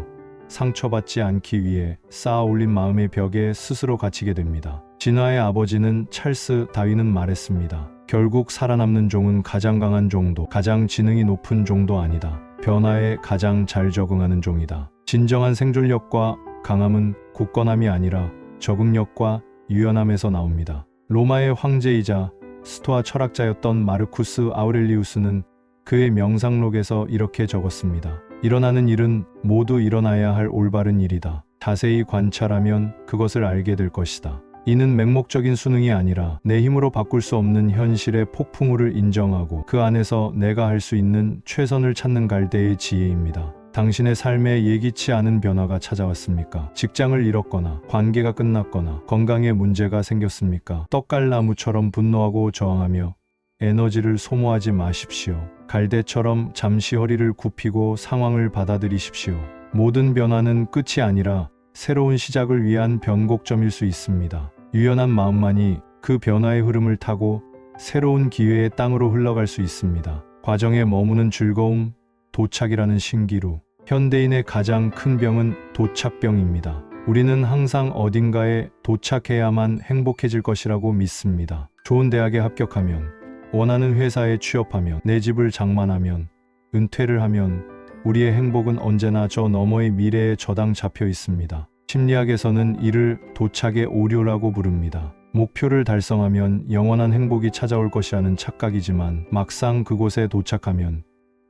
상처받지 않기 위해 쌓아 올린 마음의 벽에 스스로 갇히게 됩니다. 진화의 아버지는 찰스 다윈은 말했습니다. 결국 살아남는 종은 가장 강한 종도, 가장 지능이 높은 종도 아니다. 변화에 가장 잘 적응하는 종이다. 진정한 생존력과 강함은 굳건함이 아니라 적응력과 유연함에서 나옵니다. 로마의 황제이자 스토아 철학자였던 마르쿠스 아우렐리우스는 그의 명상록에서 이렇게 적었습니다. 일어나는 일은 모두 일어나야 할 올바른 일이다. 자세히 관찰하면 그것을 알게 될 것이다. 이는 맹목적인 수능이 아니라 내 힘으로 바꿀 수 없는 현실의 폭풍우를 인정하고 그 안에서 내가 할 수 있는 최선을 찾는 갈대의 지혜입니다. 당신의 삶에 예기치 않은 변화가 찾아왔습니까? 직장을 잃었거나 관계가 끝났거나 건강에 문제가 생겼습니까? 떡갈나무처럼 분노하고 저항하며 에너지를 소모하지 마십시오. 갈대처럼 잠시 허리를 굽히고 상황을 받아들이십시오. 모든 변화는 끝이 아니라 새로운 시작을 위한 변곡점일 수 있습니다. 유연한 마음만이 그 변화의 흐름을 타고 새로운 기회의 땅으로 흘러갈 수 있습니다. 과정에 머무는 즐거움, 도착이라는 신기루. 현대인의 가장 큰 병은 도착병입니다. 우리는 항상 어딘가에 도착해야만 행복해질 것이라고 믿습니다. 좋은 대학에 합격하면, 원하는 회사에 취업하면, 내 집을 장만하면, 은퇴를 하면 우리의 행복은 언제나 저 너머의 미래에 저당 잡혀 있습니다. 심리학에서는 이를 도착의 오류라고 부릅니다. 목표를 달성하면 영원한 행복이 찾아올 것이라는 착각이지만 막상 그곳에 도착하면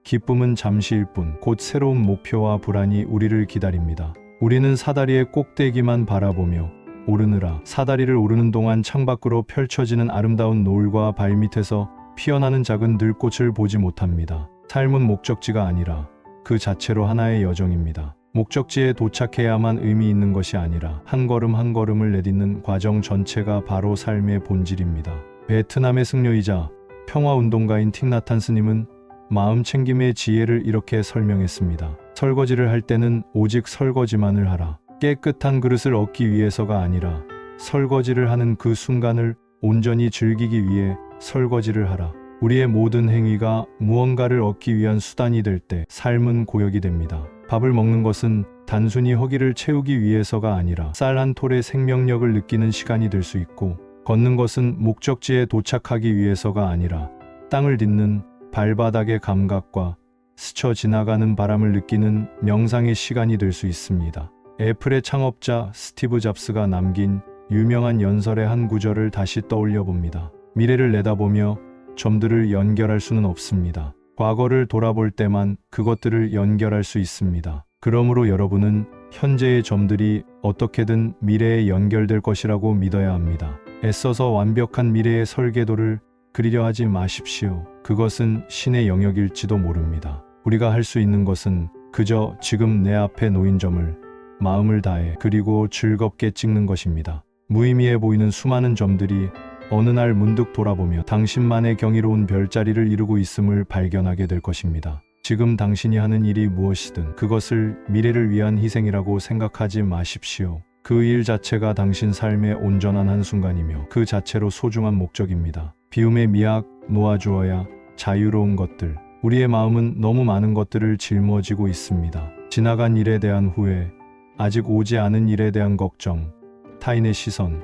기쁨은 잠시일 뿐 곧 새로운 목표와 불안이 우리를 기다립니다. 우리는 사다리의 꼭대기만 바라보며 오르느라 사다리를 오르는 동안 창밖으로 펼쳐지는 아름다운 노을과 발밑에서 피어나는 작은 들꽃을 보지 못합니다. 삶은 목적지가 아니라 그 자체로 하나의 여정입니다. 목적지에 도착해야만 의미 있는 것이 아니라 한 걸음 한 걸음을 내딛는 과정 전체가 바로 삶의 본질입니다. 베트남의 승려이자 평화운동가인 틱나탄 스님은 마음 챙김의 지혜를 이렇게 설명했습니다. 설거지를 할 때는 오직 설거지만을 하라. 깨끗한 그릇을 얻기 위해서가 아니라 설거지를 하는 그 순간을 온전히 즐기기 위해 설거지를 하라. 우리의 모든 행위가 무언가를 얻기 위한 수단이 될 때 삶은 고역이 됩니다. 밥을 먹는 것은 단순히 허기를 채우기 위해서가 아니라 쌀 한 톨의 생명력을 느끼는 시간이 될 수 있고, 걷는 것은 목적지에 도착하기 위해서가 아니라 땅을 딛는 발바닥의 감각과 스쳐 지나가는 바람을 느끼는 명상의 시간이 될 수 있습니다. 애플의 창업자 스티브 잡스가 남긴 유명한 연설의 한 구절을 다시 떠올려 봅니다. 미래를 내다보며 점들을 연결할 수는 없습니다. 과거를 돌아볼 때만 그것들을 연결할 수 있습니다. 그러므로 여러분은 현재의 점들이 어떻게든 미래에 연결될 것이라고 믿어야 합니다. 애써서 완벽한 미래의 설계도를 그리려 하지 마십시오. 그것은 신의 영역일지도 모릅니다. 우리가 할 수 있는 것은 그저 지금 내 앞에 놓인 점을 마음을 다해 그리고 즐겁게 찍는 것입니다. 무의미해 보이는 수많은 점들이 어느 날 문득 돌아보며 당신만의 경이로운 별자리를 이루고 있음을 발견하게 될 것입니다. 지금 당신이 하는 일이 무엇이든 그것을 미래를 위한 희생이라고 생각하지 마십시오. 그 일 자체가 당신 삶의 온전한 한순간이며 그 자체로 소중한 목적입니다. 비움의 미학 놓아주어야 자유로운 것들. 우리의 마음은 너무 많은 것들을 짊어지고 있습니다. 지나간 일에 대한 후회, 아직 오지 않은 일에 대한 걱정, 타인의 시선,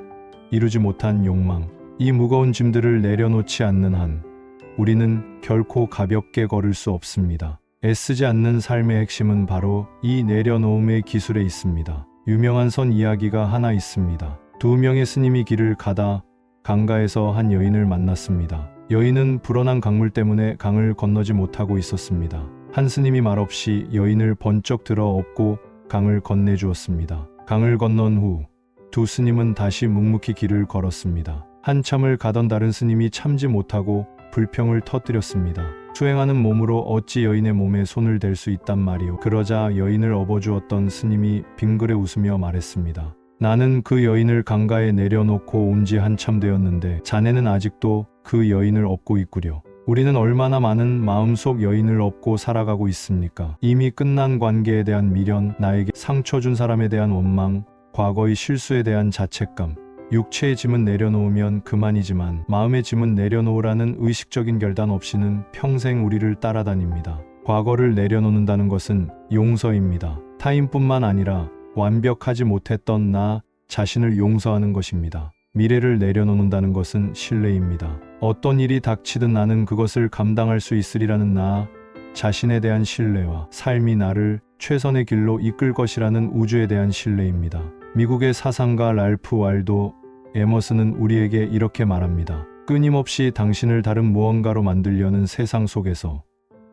이루지 못한 욕망, 이 무거운 짐들을 내려놓지 않는 한 우리는 결코 가볍게 걸을 수 없습니다. 애쓰지 않는 삶의 핵심은 바로 이 내려놓음의 기술에 있습니다. 유명한 선 이야기가 하나 있습니다. 두 명의 스님이 길을 가다 강가에서 한 여인을 만났습니다. 여인은 불어난 강물 때문에 강을 건너지 못하고 있었습니다. 한 스님이 말없이 여인을 번쩍 들어 업고 강을 건네주었습니다. 강을 건넌 후 두 스님은 다시 묵묵히 길을 걸었습니다. 한참을 가던 다른 스님이 참지 못하고 불평을 터뜨렸습니다. 수행하는 몸으로 어찌 여인의 몸에 손을 댈 수 있단 말이오. 그러자 여인을 업어주었던 스님이 빙그레 웃으며 말했습니다. 나는 그 여인을 강가에 내려놓고 온 지 한참 되었는데 자네는 아직도 그 여인을 업고 있구려. 우리는 얼마나 많은 마음속 여인을 업고 살아가고 있습니까? 이미 끝난 관계에 대한 미련, 나에게 상처 준 사람에 대한 원망, 과거의 실수에 대한 자책감, 육체의 짐은 내려놓으면 그만이지만 마음의 짐은 내려놓으라는 의식적인 결단 없이는 평생 우리를 따라다닙니다. 과거를 내려놓는다는 것은 용서입니다. 타인뿐만 아니라 완벽하지 못했던 나 자신을 용서하는 것입니다. 미래를 내려놓는다는 것은 신뢰입니다. 어떤 일이 닥치든 나는 그것을 감당할 수 있으리라는 나 자신에 대한 신뢰와 삶이 나를 최선의 길로 이끌 것이라는 우주에 대한 신뢰입니다. 미국의 사상가 랄프 왈도 에머슨은 우리에게 이렇게 말합니다. 끊임없이 당신을 다른 무언가로 만들려는 세상 속에서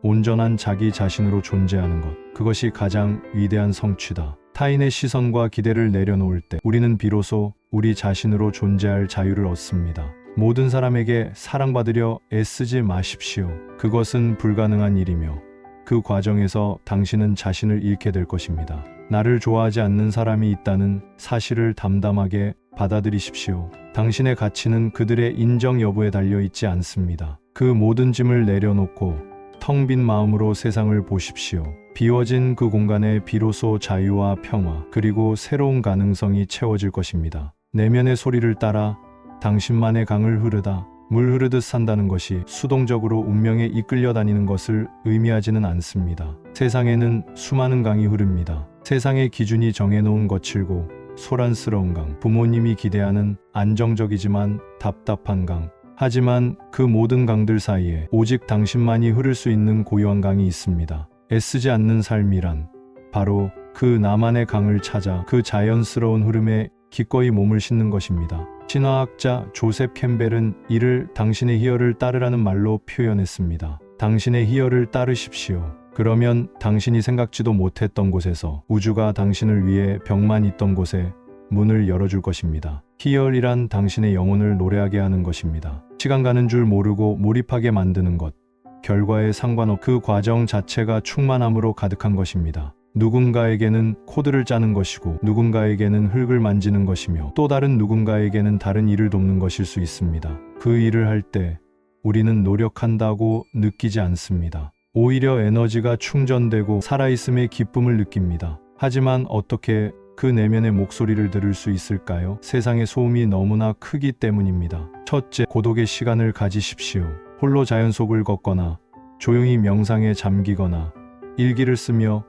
온전한 자기 자신으로 존재하는 것, 그것이 가장 위대한 성취다. 타인의 시선과 기대를 내려놓을 때 우리는 비로소 우리 자신으로 존재할 자유를 얻습니다. 모든 사람에게 사랑받으려 애쓰지 마십시오. 그것은 불가능한 일이며 그 과정에서 당신은 자신을 잃게 될 것입니다. 나를 좋아하지 않는 사람이 있다는 사실을 담담하게 받아들이십시오. 당신의 가치는 그들의 인정 여부에 달려 있지 않습니다. 그 모든 짐을 내려놓고 텅 빈 마음으로 세상을 보십시오. 비워진 그 공간에 비로소 자유와 평화, 그리고 새로운 가능성이 채워질 것입니다. 내면의 소리를 따라 당신만의 강을 흐르다 물 흐르듯 산다는 것이 수동적으로 운명에 이끌려 다니는 것을 의미하지는 않습니다. 세상에는 수많은 강이 흐릅니다. 세상의 기준이 정해놓은 거칠고 소란스러운 강, 부모님이 기대하는 안정적이지만 답답한 강. 하지만 그 모든 강들 사이에 오직 당신만이 흐를 수 있는 고요한 강이 있습니다. 애쓰지 않는 삶이란 바로 그 나만의 강을 찾아 그 자연스러운 흐름에 기꺼이 몸을 싣는 것입니다. 신화학자 조셉 캠벨은 이를 당신의 희열을 따르라는 말로 표현했습니다. 당신의 희열을 따르십시오. 그러면 당신이 생각지도 못했던 곳에서 우주가 당신을 위해 벽만 있던 곳에 문을 열어줄 것입니다. 희열이란 당신의 영혼을 노래하게 하는 것입니다. 시간 가는 줄 모르고 몰입하게 만드는 것, 결과에 상관없 그 과정 자체가 충만함으로 가득한 것입니다. 누군가에게는 코드를 짜는 것이고 누군가에게는 흙을 만지는 것이며 또 다른 누군가에게는 다른 일을 돕는 것일 수 있습니다. 그 일을 할 때 우리는 노력한다고 느끼지 않습니다. 오히려 에너지가 충전되고 살아있음의 기쁨을 느낍니다. 하지만 어떻게 그 내면의 목소리를 들을 수 있을까요? 세상의 소음이 너무나 크기 때문입니다. 첫째, 고독의 시간을 가지십시오. 홀로 자연 속을 걷거나 조용히 명상에 잠기거나 일기를 쓰며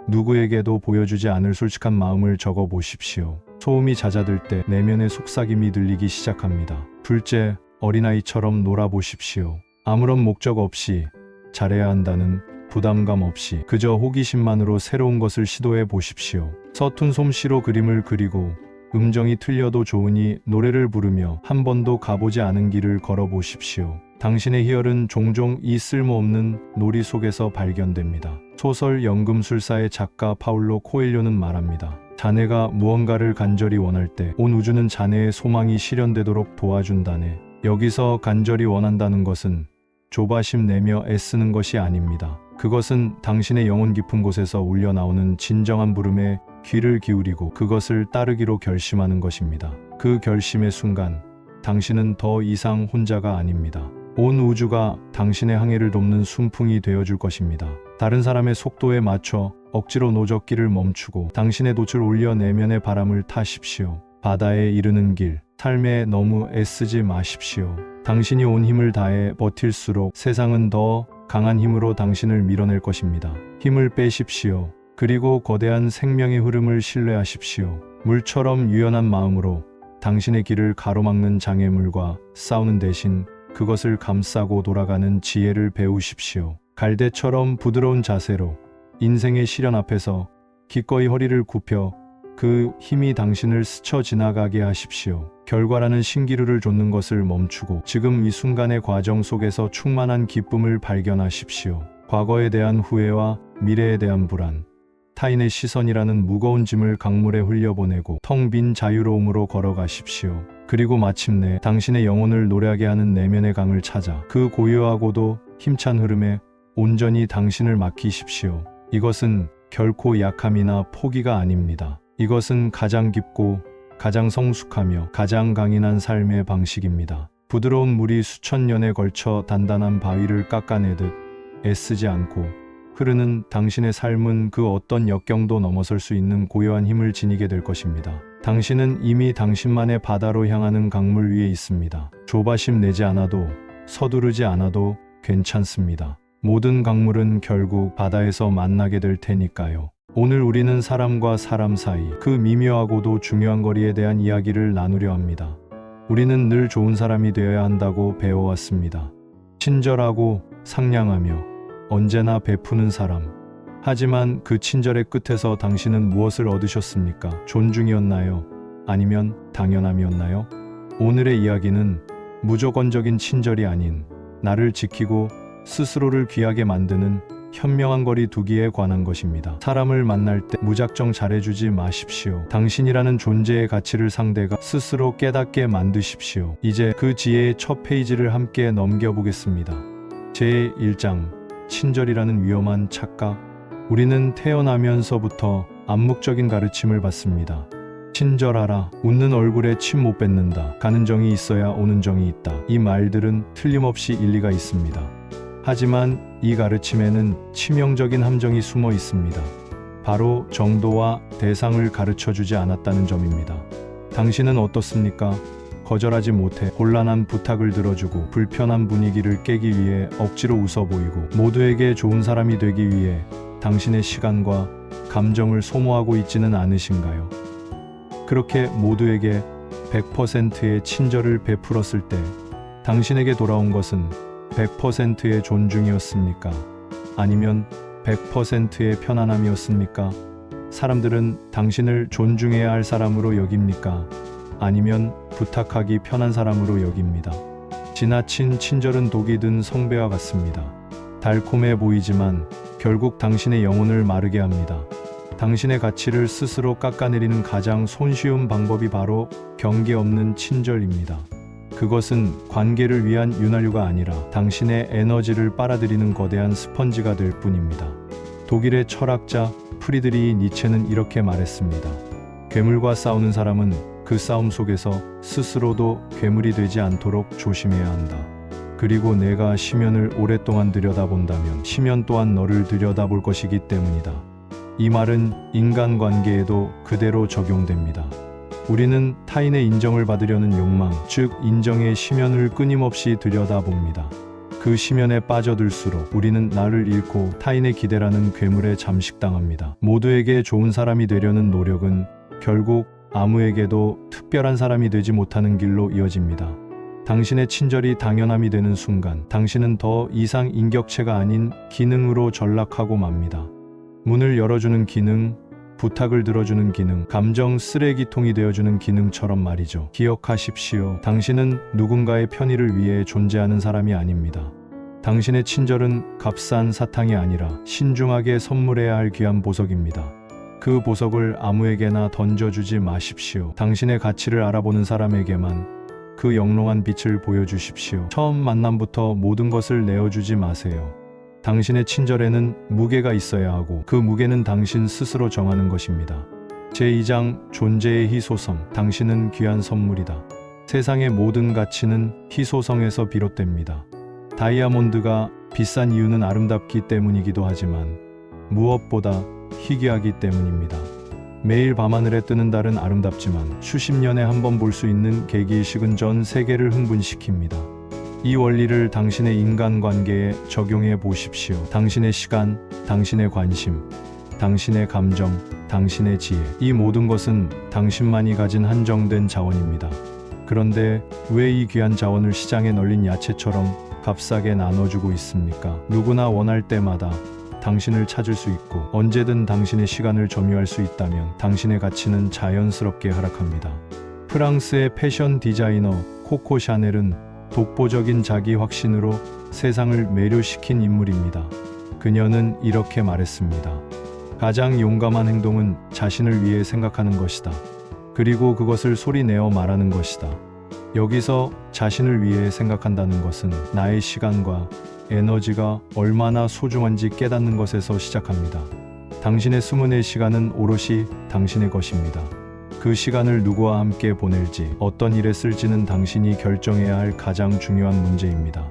누구에게도 보여주지 않을 솔직한 마음을 적어 보십시오. 소음이 잦아들 때 내면의 속삭임이 들리기 시작합니다. 둘째, 어린아이처럼 놀아보십시오. 아무런 목적 없이 잘해야 한다는 부담감 없이 그저 호기심만으로 새로운 것을 시도해 보십시오. 서툰 솜씨로 그림을 그리고 음정이 틀려도 좋으니 노래를 부르며 한 번도 가보지 않은 길을 걸어보십시오. 당신의 희열은 종종 이 쓸모없는 놀이 속에서 발견됩니다. 소설 연금술사의 작가 파울로 코엘료는 말합니다. 자네가 무언가를 간절히 원할 때 온 우주는 자네의 소망이 실현되도록 도와준다네. 여기서 간절히 원한다는 것은 조바심 내며 애쓰는 것이 아닙니다. 그것은 당신의 영혼 깊은 곳에서 울려나오는 진정한 부름에 귀를 기울이고 그것을 따르기로 결심하는 것입니다. 그 결심의 순간 당신은 더 이상 혼자가 아닙니다. 온 우주가 당신의 항해를 돕는 순풍이 되어줄 것입니다. 다른 사람의 속도에 맞춰 억지로 노젓기를 멈추고 당신의 돛을 올려 내면의 바람을 타십시오. 바다에 이르는 길, 삶에 너무 애쓰지 마십시오. 당신이 온 힘을 다해 버틸수록 세상은 더 강한 힘으로 당신을 밀어낼 것입니다. 힘을 빼십시오. 그리고 거대한 생명의 흐름을 신뢰하십시오. 물처럼 유연한 마음으로 당신의 길을 가로막는 장애물과 싸우는 대신 그것을 감싸고 돌아가는 지혜를 배우십시오. 갈대처럼 부드러운 자세로 인생의 시련 앞에서 기꺼이 허리를 굽혀 그 힘이 당신을 스쳐 지나가게 하십시오. 결과라는 신기루를 좇는 것을 멈추고 지금 이 순간의 과정 속에서 충만한 기쁨을 발견하십시오. 과거에 대한 후회와 미래에 대한 불안, 타인의 시선이라는 무거운 짐을 강물에 흘려보내고 텅 빈 자유로움으로 걸어가십시오. 그리고 마침내 당신의 영혼을 노래하게 하는 내면의 강을 찾아 그 고요하고도 힘찬 흐름에 온전히 당신을 맡기십시오. 이것은 결코 약함이나 포기가 아닙니다. 이것은 가장 깊고 가장 성숙하며 가장 강인한 삶의 방식입니다. 부드러운 물이 수천 년에 걸쳐 단단한 바위를 깎아내듯 애쓰지 않고 흐르는 당신의 삶은 그 어떤 역경도 넘어설 수 있는 고요한 힘을 지니게 될 것입니다. 당신은 이미 당신만의 바다로 향하는 강물 위에 있습니다. 조바심 내지 않아도 서두르지 않아도 괜찮습니다. 모든 강물은 결국 바다에서 만나게 될 테니까요. 오늘 우리는 사람과 사람 사이 그 미묘하고도 중요한 거리에 대한 이야기를 나누려 합니다. 우리는 늘 좋은 사람이 되어야 한다고 배워왔습니다. 친절하고 상냥하며 언제나 베푸는 사람. 하지만 그 친절의 끝에서 당신은 무엇을 얻으셨습니까? 존중이었나요? 아니면 당연함이었나요? 오늘의 이야기는 무조건적인 친절이 아닌 나를 지키고 스스로를 귀하게 만드는 현명한 거리 두기에 관한 것입니다. 사람을 만날 때 무작정 잘해주지 마십시오. 당신이라는 존재의 가치를 상대가 스스로 깨닫게 만드십시오. 이제 그 지혜의 첫 페이지를 함께 넘겨보겠습니다. 제1장 친절이라는 위험한 착각. 우리는 태어나면서부터 암묵적인 가르침을 받습니다. 친절하라. 웃는 얼굴에 침 못 뱉는다. 가는 정이 있어야 오는 정이 있다. 이 말들은 틀림없이 일리가 있습니다. 하지만 이 가르침에는 치명적인 함정이 숨어 있습니다. 바로 정도와 대상을 가르쳐주지 않았다는 점입니다. 당신은 어떻습니까? 거절하지 못해 곤란한 부탁을 들어주고 불편한 분위기를 깨기 위해 억지로 웃어 보이고 모두에게 좋은 사람이 되기 위해 당신의 시간과 감정을 소모하고 있지는 않으신가요? 그렇게 모두에게 100%의 친절을 베풀었을 때 당신에게 돌아온 것은 100%의 존중이었습니까? 아니면 100%의 편안함이었습니까? 사람들은 당신을 존중해야 할 사람으로 여깁니까? 아니면 부탁하기 편한 사람으로 여깁니다. 지나친 친절은 독이 든 성배와 같습니다. 달콤해 보이지만 결국 당신의 영혼을 마르게 합니다. 당신의 가치를 스스로 깎아내리는 가장 손쉬운 방법이 바로 경계 없는 친절입니다. 그것은 관계를 위한 윤활유가 아니라 당신의 에너지를 빨아들이는 거대한 스펀지가 될 뿐입니다. 독일의 철학자 프리드리히 니체는 이렇게 말했습니다. 괴물과 싸우는 사람은 그 싸움 속에서 스스로도 괴물이 되지 않도록 조심해야 한다. 그리고 내가 심연을 오랫동안 들여다본다면 심연 또한 너를 들여다볼 것이기 때문이다. 이 말은 인간관계에도 그대로 적용됩니다. 우리는 타인의 인정을 받으려는 욕망, 즉 인정의 심연을 끊임없이 들여다봅니다. 그 심연에 빠져들수록 우리는 나를 잃고 타인의 기대라는 괴물에 잠식당합니다. 모두에게 좋은 사람이 되려는 노력은 결국 아무에게도 특별한 사람이 되지 못하는 길로 이어집니다. 당신의 친절이 당연함이 되는 순간 당신은 더 이상 인격체가 아닌 기능으로 전락하고 맙니다. 문을 열어주는 기능, 부탁을 들어주는 기능, 감정 쓰레기통이 되어주는 기능처럼 말이죠. 기억하십시오. 당신은 누군가의 편의를 위해 존재하는 사람이 아닙니다. 당신의 친절은 값싼 사탕이 아니라 신중하게 선물해야 할 귀한 보석입니다. 그 보석을 아무에게나 던져주지 마십시오. 당신의 가치를 알아보는 사람에게만 그 영롱한 빛을 보여주십시오. 처음 만남부터 모든 것을 내어주지 마세요. 당신의 친절에는 무게가 있어야 하고 그 무게는 당신 스스로 정하는 것입니다. 제2장 존재의 희소성. 당신은 귀한 선물이다. 세상의 모든 가치는 희소성에서 비롯됩니다. 다이아몬드가 비싼 이유는 아름답기 때문이기도 하지만 무엇보다 희귀하기 때문입니다. 매일 밤하늘에 뜨는 달은 아름답지만 수십 년에 한 번 볼 수 있는 개기일식은 전 세계를 흥분시킵니다. 이 원리를 당신의 인간관계에 적용해 보십시오. 당신의 시간, 당신의 관심, 당신의 감정, 당신의 지혜. 이 모든 것은 당신만이 가진 한정된 자원입니다. 그런데 왜 이 귀한 자원을 시장에 널린 야채처럼 값싸게 나눠주고 있습니까? 누구나 원할 때마다 당신을 찾을 수 있고 언제든 당신의 시간을 점유할 수 있다면 당신의 가치는 자연스럽게 하락합니다. 프랑스의 패션 디자이너 코코 샤넬은 독보적인 자기 확신으로 세상을 매료시킨 인물입니다. 그녀는 이렇게 말했습니다. 가장 용감한 행동은 자신을 위해 생각하는 것이다. 그리고 그것을 소리내어 말하는 것이다. 여기서 자신을 위해 생각한다는 것은 나의 시간과 에너지가 얼마나 소중한지 깨닫는 것에서 시작합니다. 당신의 24시간은 오롯이 당신의 것입니다. 그 시간을 누구와 함께 보낼지, 어떤 일에 쓸지는 당신이 결정해야 할 가장 중요한 문제입니다.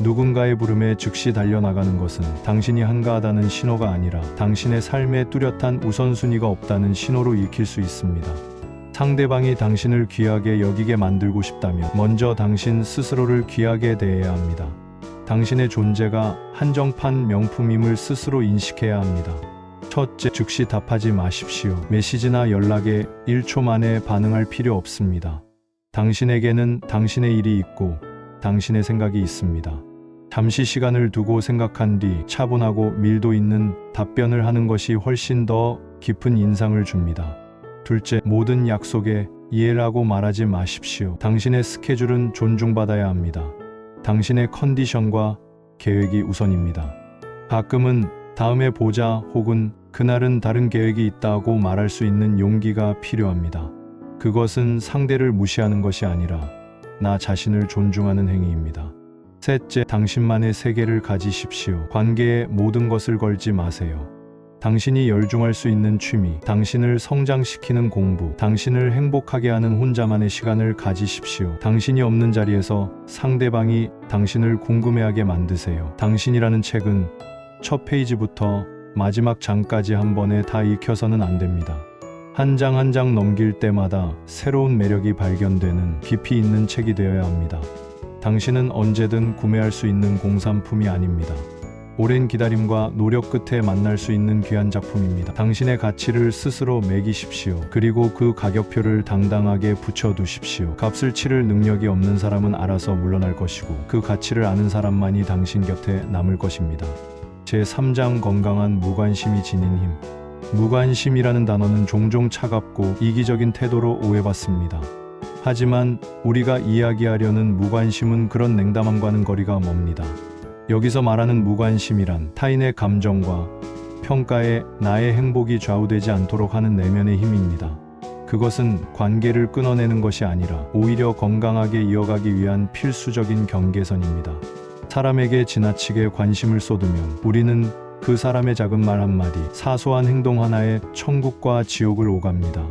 누군가의 부름에 즉시 달려나가는 것은 당신이 한가하다는 신호가 아니라 당신의 삶에 뚜렷한 우선순위가 없다는 신호로 읽힐 수 있습니다. 상대방이 당신을 귀하게 여기게 만들고 싶다면 먼저 당신 스스로를 귀하게 대해야 합니다. 당신의 존재가 한정판 명품임을 스스로 인식해야 합니다. 첫째, 즉시 답하지 마십시오. 메시지나 연락에 1초 만에 반응할 필요 없습니다. 당신에게는 당신의 일이 있고 당신의 생각이 있습니다. 잠시 시간을 두고 생각한 뒤 차분하고 밀도 있는 답변을 하는 것이 훨씬 더 깊은 인상을 줍니다. 둘째, 모든 약속에 예라고 말하지 마십시오. 당신의 스케줄은 존중받아야 합니다. 당신의 컨디션과 계획이 우선입니다. 가끔은 다음에 보자 혹은 그날은 다른 계획이 있다고 말할 수 있는 용기가 필요합니다. 그것은 상대를 무시하는 것이 아니라 나 자신을 존중하는 행위입니다. 셋째, 당신만의 세계를 가지십시오. 관계에 모든 것을 걸지 마세요. 당신이 열중할 수 있는 취미, 당신을 성장시키는 공부, 당신을 행복하게 하는 혼자만의 시간을 가지십시오. 당신이 없는 자리에서 상대방이 당신을 궁금해하게 만드세요. 당신이라는 책은 첫 페이지부터 마지막 장까지 한 번에 다 읽혀서는 안 됩니다. 한 장 한 장 넘길 때마다 새로운 매력이 발견되는 깊이 있는 책이 되어야 합니다. 당신은 언제든 구매할 수 있는 공산품이 아닙니다. 오랜 기다림과 노력 끝에 만날 수 있는 귀한 작품입니다. 당신의 가치를 스스로 매기십시오. 그리고 그 가격표를 당당하게 붙여두십시오. 값을 치를 능력이 없는 사람은 알아서 물러날 것이고 그 가치를 아는 사람만이 당신 곁에 남을 것입니다. 제3장 건강한 무관심이 지닌 힘. 무관심이라는 단어는 종종 차갑고 이기적인 태도로 오해받습니다. 하지만 우리가 이야기하려는 무관심은 그런 냉담함과는 거리가 멉니다. 여기서 말하는 무관심이란 타인의 감정과 평가에 나의 행복이 좌우되지 않도록 하는 내면의 힘입니다. 그것은 관계를 끊어내는 것이 아니라 오히려 건강하게 이어가기 위한 필수적인 경계선입니다. 사람에게 지나치게 관심을 쏟으면 우리는 그 사람의 작은 말 한마디, 사소한 행동 하나에 천국과 지옥을 오갑니다.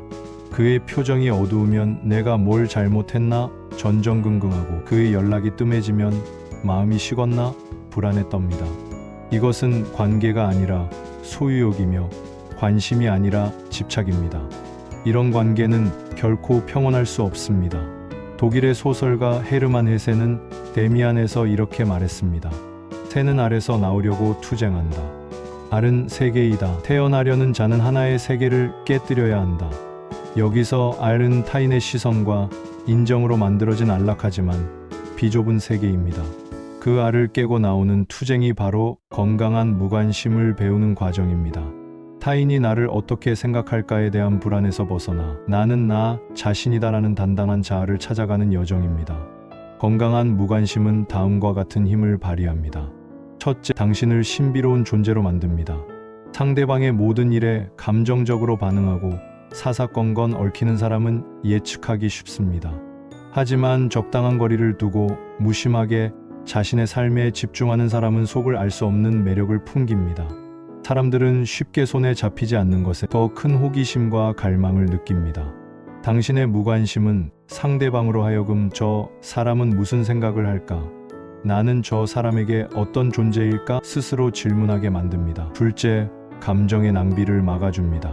그의 표정이 어두우면 내가 뭘 잘못했나 전전긍긍하고, 그의 연락이 뜸해지면 마음이 식었나 불안에 떱니다. 이것은 관계가 아니라 소유욕이며 관심이 아니라 집착입니다. 이런 관계는 결코 평온할 수 없습니다. 독일의 소설가 헤르만 헤세는 데미안에서 이렇게 말했습니다. 새는 알에서 나오려고 투쟁한다. 알은 세계이다. 태어나려는 자는 하나의 세계를 깨뜨려야 한다. 여기서 알은 타인의 시선과 인정으로 만들어진 안락하지만 비좁은 세계입니다. 그 알을 깨고 나오는 투쟁이 바로 건강한 무관심을 배우는 과정입니다. 타인이 나를 어떻게 생각할까에 대한 불안에서 벗어나 나는 나 자신이다라는 단단한 자아를 찾아가는 여정입니다. 건강한 무관심은 다음과 같은 힘을 발휘합니다. 첫째, 당신을 신비로운 존재로 만듭니다. 상대방의 모든 일에 감정적으로 반응하고 사사건건 얽히는 사람은 예측하기 쉽습니다. 하지만 적당한 거리를 두고 무심하게 자신의 삶에 집중하는 사람은 속을 알 수 없는 매력을 풍깁니다. 사람들은 쉽게 손에 잡히지 않는 것에 더 큰 호기심과 갈망을 느낍니다. 당신의 무관심은 상대방으로 하여금 저 사람은 무슨 생각을 할까? 나는 저 사람에게 어떤 존재일까? 스스로 질문하게 만듭니다. 둘째, 감정의 낭비를 막아줍니다.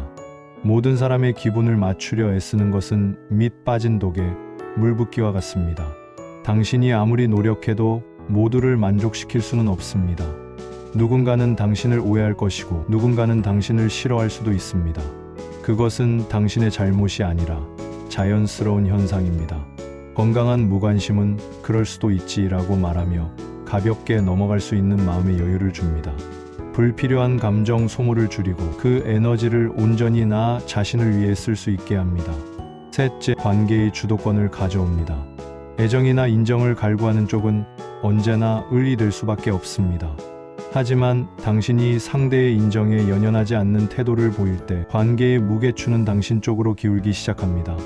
모든 사람의 기분을 맞추려 애쓰는 것은 밑 빠진 독에 물 붓기와 같습니다. 당신이 아무리 노력해도 모두를 만족시킬 수는 없습니다. 누군가는 당신을 오해할 것이고 누군가는 당신을 싫어할 수도 있습니다. 그것은 당신의 잘못이 아니라 자연스러운 현상입니다. 건강한 무관심은 그럴 수도 있지라고 말하며 가볍게 넘어갈 수 있는 마음의 여유를 줍니다. 불필요한 감정 소모를 줄이고 그 에너지를 온전히 나 자신을 위해 쓸 수 있게 합니다. 셋째, 관계의 주도권을 가져옵니다. 애정이나 인정을 갈구하는 쪽은 언제나 을이 될 수밖에 없습니다. 하지만 당신이 상대의 인정에 연연하지 않는 태도를 보일 때 관계의 무게추는 당신 쪽으로 기울기 시작합니다.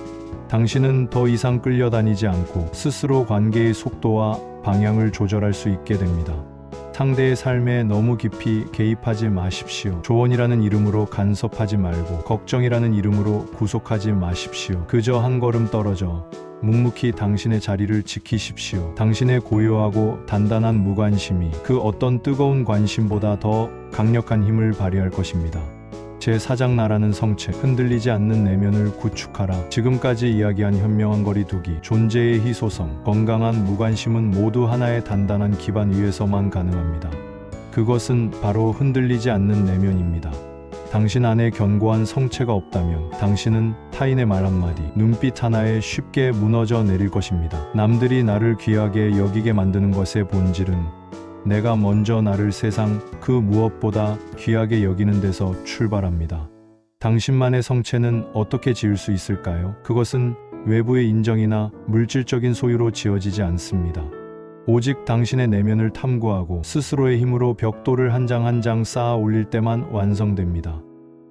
당신은 더 이상 끌려다니지 않고 스스로 관계의 속도와 방향을 조절할 수 있게 됩니다. 상대의 삶에 너무 깊이 개입하지 마십시오. 조언이라는 이름으로 간섭하지 말고 걱정이라는 이름으로 구속하지 마십시오. 그저 한 걸음 떨어져 묵묵히 당신의 자리를 지키십시오. 당신의 고요하고 단단한 무관심이 그 어떤 뜨거운 관심보다 더 강력한 힘을 발휘할 것입니다. 제4장 나라는 성체, 흔들리지 않는 내면을 구축하라. 지금까지 이야기한 현명한 거리 두기, 존재의 희소성, 건강한 무관심은 모두 하나의 단단한 기반 위에서만 가능합니다. 그것은 바로 흔들리지 않는 내면입니다. 당신 안에 견고한 성체가 없다면 당신은 타인의 말 한마디, 눈빛 하나에 쉽게 무너져 내릴 것입니다. 남들이 나를 귀하게 여기게 만드는 것의 본질은 내가 먼저 나를 세상 그 무엇보다 귀하게 여기는 데서 출발합니다. 당신만의 성체는 어떻게 지을 수 있을까요? 그것은 외부의 인정이나 물질적인 소유로 지어지지 않습니다. 오직 당신의 내면을 탐구하고 스스로의 힘으로 벽돌을 한 장 한 장 쌓아 올릴 때만 완성됩니다.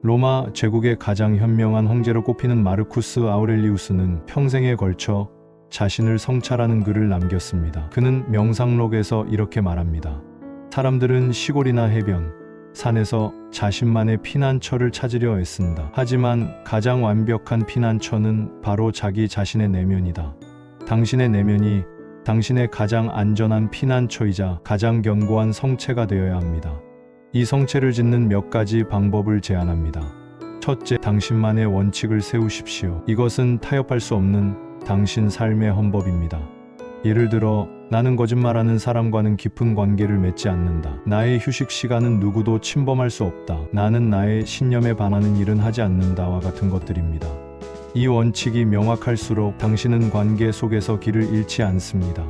로마 제국의 가장 현명한 황제로 꼽히는 마르쿠스 아우렐리우스는 평생에 걸쳐 자신을 성찰하는 글을 남겼습니다. 그는 명상록에서 이렇게 말합니다. 사람들은 시골이나 해변, 산에서 자신만의 피난처를 찾으려 애쓴다. 하지만 가장 완벽한 피난처는 바로 자기 자신의 내면이다. 당신의 내면이 당신의 가장 안전한 피난처이자 가장 견고한 성체가 되어야 합니다. 이 성체를 짓는 몇 가지 방법을 제안합니다. 첫째, 당신만의 원칙을 세우십시오. 이것은 타협할 수 없는 당신 삶의 헌법입니다. 예를 들어, 나는 거짓말하는 사람과는 깊은 관계를 맺지 않는다. 나의 휴식 시간은 누구도 침범할 수 없다. 나는 나의 신념에 반하는 일은 하지 않는다와 같은 것들입니다. 이 원칙이 명확할수록 당신은 관계 속에서 길을 잃지 않습니다.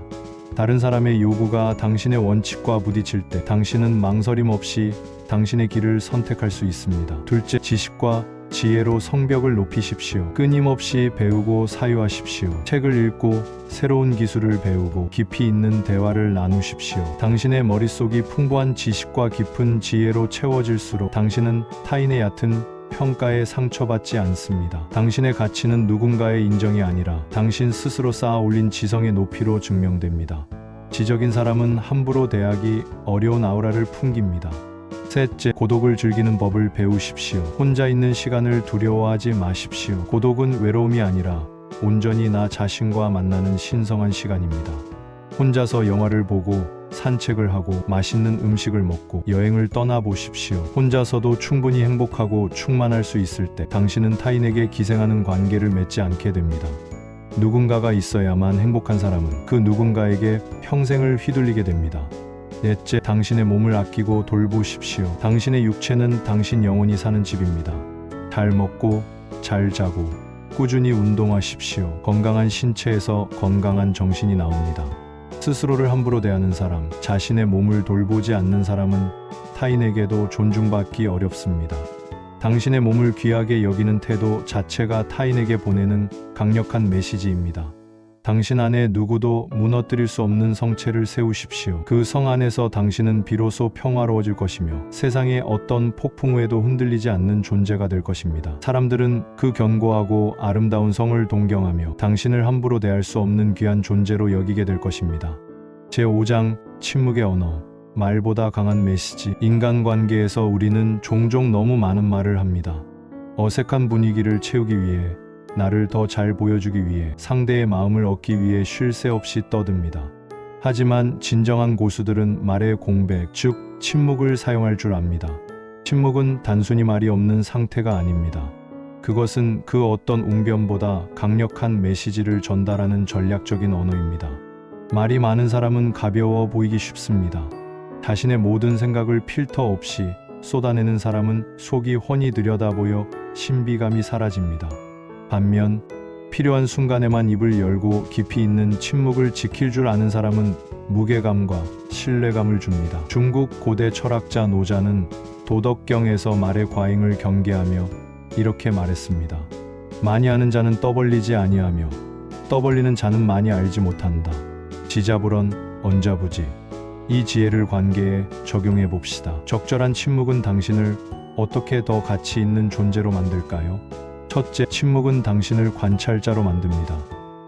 다른 사람의 요구가 당신의 원칙과 부딪힐 때 당신은 망설임 없이 당신의 길을 선택할 수 있습니다. 둘째, 지식과 지혜로 성벽을 높이십시오. 끊임없이 배우고 사유하십시오. 책을 읽고 새로운 기술을 배우고 깊이 있는 대화를 나누십시오. 당신의 머릿속이 풍부한 지식과 깊은 지혜로 채워질수록 당신은 타인의 얕은 평가에 상처받지 않습니다. 당신의 가치는 누군가의 인정이 아니라 당신 스스로 쌓아 올린 지성의 높이로 증명됩니다. 지적인 사람은 함부로 대하기 어려운 아우라를 풍깁니다. 셋째, 고독을 즐기는 법을 배우십시오. 혼자 있는 시간을 두려워하지 마십시오. 고독은 외로움이 아니라 온전히 나 자신과 만나는 신성한 시간입니다. 혼자서 영화를 보고 산책을 하고 맛있는 음식을 먹고 여행을 떠나보십시오. 혼자서도 충분히 행복하고 충만할 수 있을 때 당신은 타인에게 기생하는 관계를 맺지 않게 됩니다. 누군가가 있어야만 행복한 사람은 그 누군가에게 평생을 휘둘리게 됩니다. 넷째, 당신의 몸을 아끼고 돌보십시오. 당신의 육체는 당신 영혼이 사는 집입니다. 잘 먹고 잘 자고 꾸준히 운동하십시오. 건강한 신체에서 건강한 정신이 나옵니다. 스스로를 함부로 대하는 사람, 자신의 몸을 돌보지 않는 사람은 타인에게도 존중받기 어렵습니다. 당신의 몸을 귀하게 여기는 태도 자체가 타인에게 보내는 강력한 메시지입니다. 당신 안에 누구도 무너뜨릴 수 없는 성체를 세우십시오. 그 성 안에서 당신은 비로소 평화로워질 것이며 세상의 어떤 폭풍 후에도 흔들리지 않는 존재가 될 것입니다. 사람들은 그 견고하고 아름다운 성을 동경하며 당신을 함부로 대할 수 없는 귀한 존재로 여기게 될 것입니다. 제5장 침묵의 언어, 말보다 강한 메시지. 인간관계에서 우리는 종종 너무 많은 말을 합니다. 어색한 분위기를 채우기 위해, 나를 더 잘 보여주기 위해, 상대의 마음을 얻기 위해 쉴 새 없이 떠듭니다. 하지만 진정한 고수들은 말의 공백, 즉 침묵을 사용할 줄 압니다. 침묵은 단순히 말이 없는 상태가 아닙니다. 그것은 그 어떤 웅변보다 강력한 메시지를 전달하는 전략적인 언어입니다. 말이 많은 사람은 가벼워 보이기 쉽습니다. 자신의 모든 생각을 필터 없이 쏟아내는 사람은 속이 훤히 들여다보여 신비감이 사라집니다. 반면 필요한 순간에만 입을 열고 깊이 있는 침묵을 지킬 줄 아는 사람은 무게감과 신뢰감을 줍니다. 중국 고대 철학자 노자는 도덕경에서 말의 과잉을 경계하며 이렇게 말했습니다. 많이 아는 자는 떠벌리지 아니하며 떠벌리는 자는 많이 알지 못한다. 지자불언 언자부지. 이 지혜를 관계에 적용해 봅시다. 적절한 침묵은 당신을 어떻게 더 가치 있는 존재로 만들까요? 첫째, 침묵은 당신을 관찰자로 만듭니다.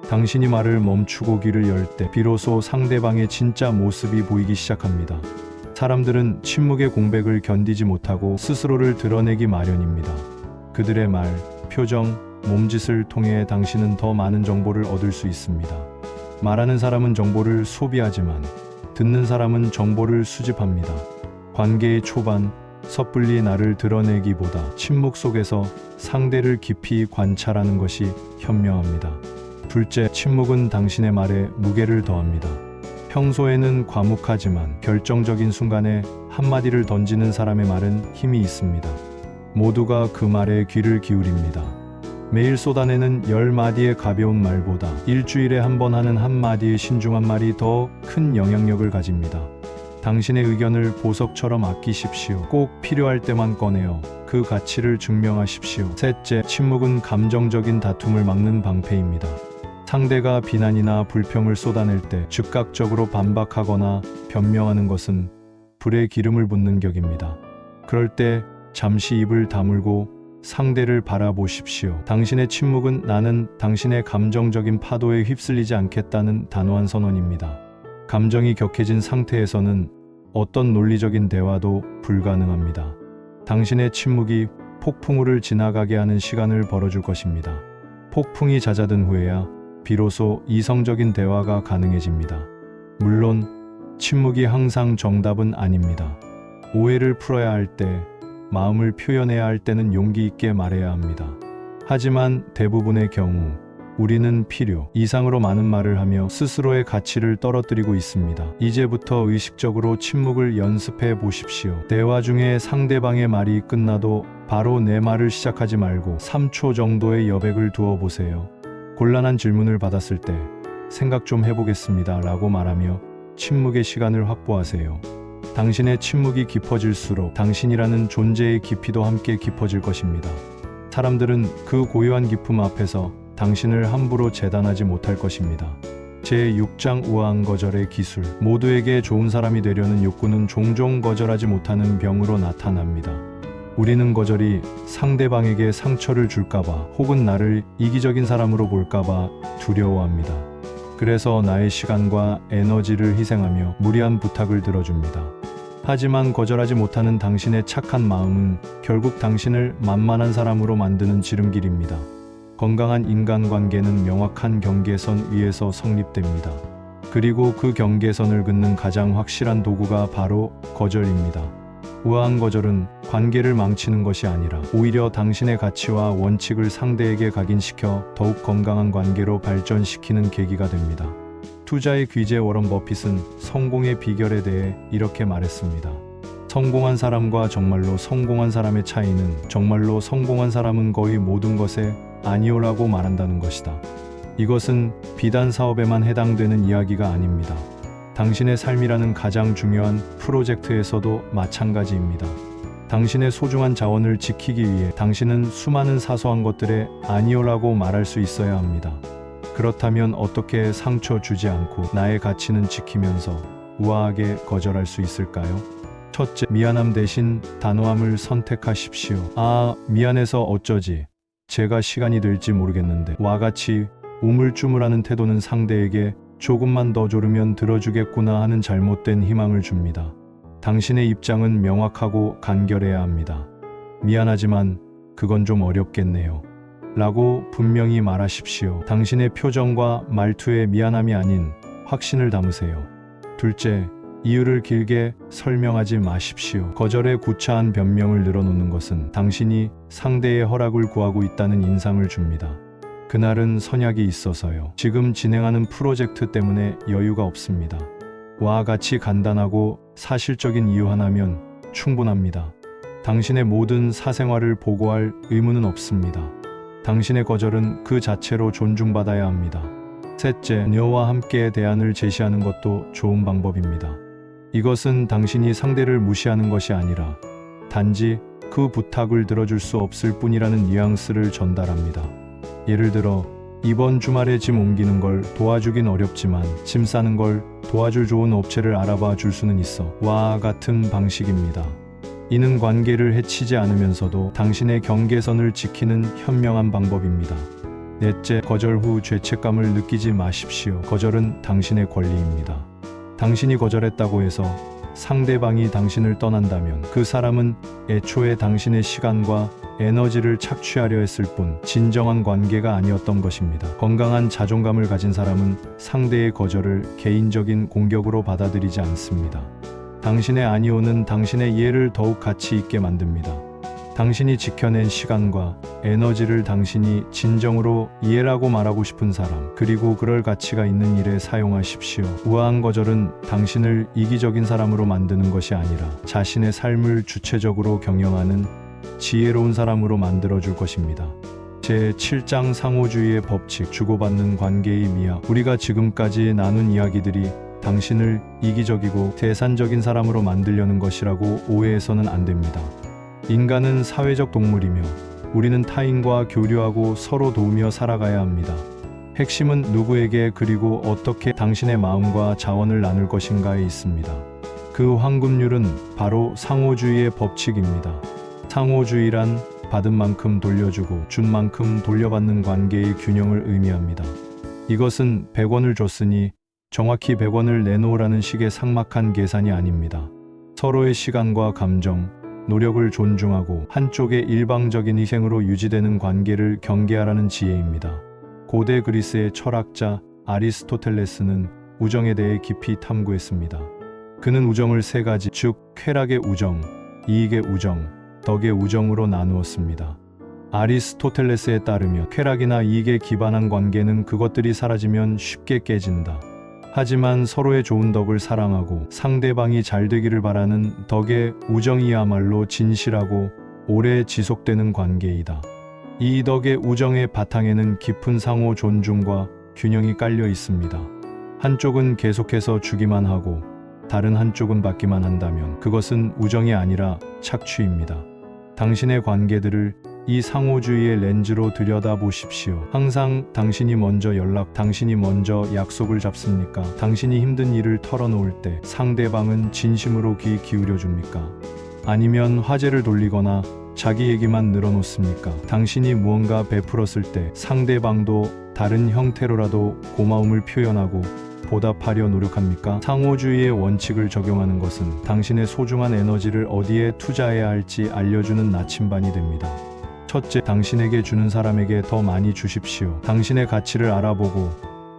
당신이 말을 멈추고 귀를 열 때 비로소 상대방의 진짜 모습이 보이기 시작합니다. 사람들은 침묵의 공백을 견디지 못하고 스스로를 드러내기 마련입니다. 그들의 말, 표정, 몸짓을 통해 당신은 더 많은 정보를 얻을 수 있습니다. 말하는 사람은 정보를 소비하지만 듣는 사람은 정보를 수집합니다. 관계의 초반, 섣불리 나를 드러내기보다 침묵 속에서 상대를 깊이 관찰하는 것이 현명합니다. 둘째, 침묵은 당신의 말에 무게를 더합니다. 평소에는 과묵하지만 결정적인 순간에 한마디를 던지는 사람의 말은 힘이 있습니다. 모두가 그 말에 귀를 기울입니다. 매일 쏟아내는 10마디의 가벼운 말보다 일주일에 한 번 하는 한마디의 신중한 말이 더 큰 영향력을 가집니다. 당신의 의견을 보석처럼 아끼십시오. 꼭 필요할 때만 꺼내어 그 가치를 증명하십시오. 셋째, 침묵은 감정적인 다툼을 막는 방패입니다. 상대가 비난이나 불평을 쏟아낼 때 즉각적으로 반박하거나 변명하는 것은 불에 기름을 붓는 격입니다. 그럴 때 잠시 입을 다물고 상대를 바라보십시오. 당신의 침묵은 나는 당신의 감정적인 파도에 휩쓸리지 않겠다는 단호한 선언입니다. 감정이 격해진 상태에서는 어떤 논리적인 대화도 불가능합니다. 당신의 침묵이 폭풍우를 지나가게 하는 시간을 벌어줄 것입니다. 폭풍이 잦아든 후에야 비로소 이성적인 대화가 가능해집니다. 물론 침묵이 항상 정답은 아닙니다. 오해를 풀어야 할 때, 마음을 표현해야 할 때는 용기 있게 말해야 합니다. 하지만 대부분의 경우 우리는 필요 이상으로 많은 말을 하며 스스로의 가치를 떨어뜨리고 있습니다. 이제부터 의식적으로 침묵을 연습해 보십시오. 대화 중에 상대방의 말이 끝나도 바로 내 말을 시작하지 말고 3초 정도의 여백을 두어 보세요. 곤란한 질문을 받았을 때 생각 좀 해보겠습니다 라고 말하며 침묵의 시간을 확보하세요. 당신의 침묵이 깊어질수록 당신이라는 존재의 깊이도 함께 깊어질 것입니다. 사람들은 그 고요한 기품 앞에서 당신을 함부로 재단하지 못할 것입니다. 제6장 우아한 거절의 기술. 모두에게 좋은 사람이 되려는 욕구는 종종 거절하지 못하는 병으로 나타납니다. 우리는 거절이 상대방에게 상처를 줄까봐 혹은 나를 이기적인 사람으로 볼까봐 두려워합니다. 그래서 나의 시간과 에너지를 희생하며 무리한 부탁을 들어줍니다. 하지만 거절하지 못하는 당신의 착한 마음은 결국 당신을 만만한 사람으로 만드는 지름길입니다. 건강한 인간관계는 명확한 경계선 위에서 성립됩니다. 그리고 그 경계선을 긋는 가장 확실한 도구가 바로 거절입니다. 우아한 거절은 관계를 망치는 것이 아니라 오히려 당신의 가치와 원칙을 상대에게 각인시켜 더욱 건강한 관계로 발전시키는 계기가 됩니다. 투자의 귀재 워런 버핏은 성공의 비결에 대해 이렇게 말했습니다. 성공한 사람과 정말로 성공한 사람의 차이는 정말로 성공한 사람은 거의 모든 것에 아니오라고 말한다는 것이다. 이것은 비단 사업에만 해당되는 이야기가 아닙니다. 당신의 삶이라는 가장 중요한 프로젝트에서도 마찬가지입니다. 당신의 소중한 자원을 지키기 위해 당신은 수많은 사소한 것들에 아니오라고 말할 수 있어야 합니다. 그렇다면 어떻게 상처 주지 않고 나의 가치는 지키면서 우아하게 거절할 수 있을까요? 첫째, 미안함 대신 단호함을 선택하십시오. 미안해서 어쩌지. 제가 시간이 될지 모르겠는데. 와 같이 우물쭈물하는 태도는 상대에게 조금만 더 조르면 들어주겠구나 하는 잘못된 희망을 줍니다. 당신의 입장은 명확하고 간결해야 합니다. 미안하지만 그건 좀 어렵겠네요. 라고 분명히 말하십시오. 당신의 표정과 말투에 미안함이 아닌 확신을 담으세요. 둘째, 이유를 길게 설명하지 마십시오. 거절에 구차한 변명을 늘어놓는 것은 당신이 상대의 허락을 구하고 있다는 인상을 줍니다. 그날은 선약이 있어서요. 지금 진행하는 프로젝트 때문에 여유가 없습니다. 와 같이 간단하고 사실적인 이유 하나면 충분합니다. 당신의 모든 사생활을 보고할 의무는 없습니다. 당신의 거절은 그 자체로 존중받아야 합니다. 셋째, 그녀와 함께 대안을 제시하는 것도 좋은 방법입니다. 이것은 당신이 상대를 무시하는 것이 아니라 단지 그 부탁을 들어줄 수 없을 뿐이라는 뉘앙스를 전달합니다. 예를 들어, 이번 주말에 짐 옮기는 걸 도와주긴 어렵지만 짐 싸는 걸 도와줄 좋은 업체를 알아봐 줄 수는 있어. 와 같은 방식입니다. 이는 관계를 해치지 않으면서도 당신의 경계선을 지키는 현명한 방법입니다. 넷째, 거절 후 죄책감을 느끼지 마십시오. 거절은 당신의 권리입니다. 당신이 거절했다고 해서 상대방이 당신을 떠난다면 그 사람은 애초에 당신의 시간과 에너지를 착취하려 했을 뿐 진정한 관계가 아니었던 것입니다. 건강한 자존감을 가진 사람은 상대의 거절을 개인적인 공격으로 받아들이지 않습니다. 당신의 아니오는 당신의 이해를 더욱 가치 있게 만듭니다. 당신이 지켜낸 시간과 에너지를 당신이 진정으로 이해라고 말하고 싶은 사람, 그리고 그럴 가치가 있는 일에 사용하십시오. 우아한 거절은 당신을 이기적인 사람으로 만드는 것이 아니라 자신의 삶을 주체적으로 경영하는 지혜로운 사람으로 만들어줄 것입니다. 제7장 상호주의의 법칙, 주고받는 관계의 미학. 우리가 지금까지 나눈 이야기들이 당신을 이기적이고 대산적인 사람으로 만들려는 것이라고 오해해서는 안 됩니다. 인간은 사회적 동물이며 우리는 타인과 교류하고 서로 도우며 살아가야 합니다. 핵심은 누구에게 그리고 어떻게 당신의 마음과 자원을 나눌 것인가에 있습니다. 그 황금률은 바로 상호주의의 법칙입니다. 상호주의란 받은 만큼 돌려주고 준 만큼 돌려받는 관계의 균형을 의미합니다. 이것은 100원을 줬으니 정확히 100원을 내놓으라는 식의 삭막한 계산이 아닙니다. 서로의 시간과 감정, 노력을 존중하고 한쪽의 일방적인 희생으로 유지되는 관계를 경계하라는 지혜입니다. 고대 그리스의 철학자 아리스토텔레스는 우정에 대해 깊이 탐구했습니다. 그는 우정을 세 가지, 즉 쾌락의 우정, 이익의 우정, 덕의 우정으로 나누었습니다. 아리스토텔레스에 따르면 쾌락이나 이익에 기반한 관계는 그것들이 사라지면 쉽게 깨진다. 하지만 서로의 좋은 덕을 사랑하고 상대방이 잘 되기를 바라는 덕의 우정이야말로 진실하고 오래 지속되는 관계이다. 이 덕의 우정의 바탕에는 깊은 상호 존중과 균형이 깔려 있습니다. 한쪽은 계속해서 주기만 하고 다른 한쪽은 받기만 한다면 그것은 우정이 아니라 착취입니다. 당신의 관계들을 이 상호주의의 렌즈로 들여다보십시오. 항상 당신이 먼저 당신이 먼저 약속을 잡습니까? 당신이 힘든 일을 털어놓을 때 상대방은 진심으로 귀 기울여 줍니까? 아니면 화제를 돌리거나 자기 얘기만 늘어놓습니까? 당신이 무언가 베풀었을 때 상대방도 다른 형태로라도 고마움을 표현하고 보답하려 노력합니까? 상호주의의 원칙을 적용하는 것은 당신의 소중한 에너지를 어디에 투자해야 할지 알려주는 나침반이 됩니다. 첫째, 당신에게 주는 사람에게 더 많이 주십시오. 당신의 가치를 알아보고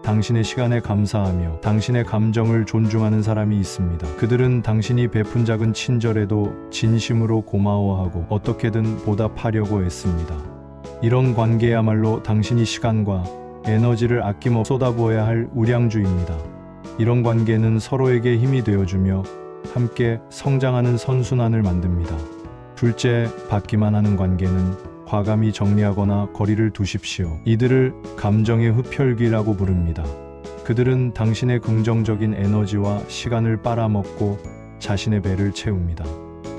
당신의 시간에 감사하며 당신의 감정을 존중하는 사람이 있습니다. 그들은 당신이 베푼 작은 친절에도 진심으로 고마워하고 어떻게든 보답하려고 애씁니다. 이런 관계야말로 당신이 시간과 에너지를 아낌없이 쏟아부어야 할 우량주입니다. 이런 관계는 서로에게 힘이 되어주며 함께 성장하는 선순환을 만듭니다. 둘째, 받기만 하는 관계는 과감히 정리하거나 거리를 두십시오. 이들을 감정의 흡혈귀라고 부릅니다. 그들은 당신의 긍정적인 에너지와 시간을 빨아먹고 자신의 배를 채웁니다.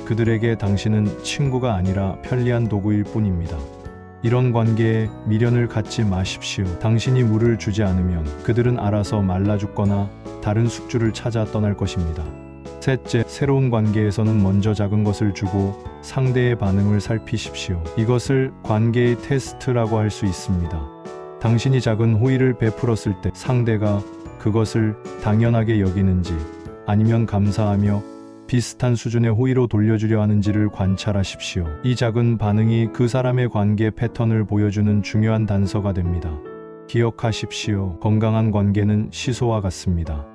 그들에게 당신은 친구가 아니라 편리한 도구일 뿐입니다. 이런 관계에 미련을 갖지 마십시오. 당신이 물을 주지 않으면 그들은 알아서 말라 죽거나 다른 숙주를 찾아 떠날 것입니다. 셋째, 새로운 관계에서는 먼저 작은 것을 주고 상대의 반응을 살피십시오. 이것을 관계의 테스트라고 할 수 있습니다. 당신이 작은 호의를 베풀었을 때 상대가 그것을 당연하게 여기는지 아니면 감사하며 비슷한 수준의 호의로 돌려주려 하는지를 관찰하십시오. 이 작은 반응이 그 사람의 관계 패턴을 보여주는 중요한 단서가 됩니다. 기억하십시오. 건강한 관계는 시소와 같습니다.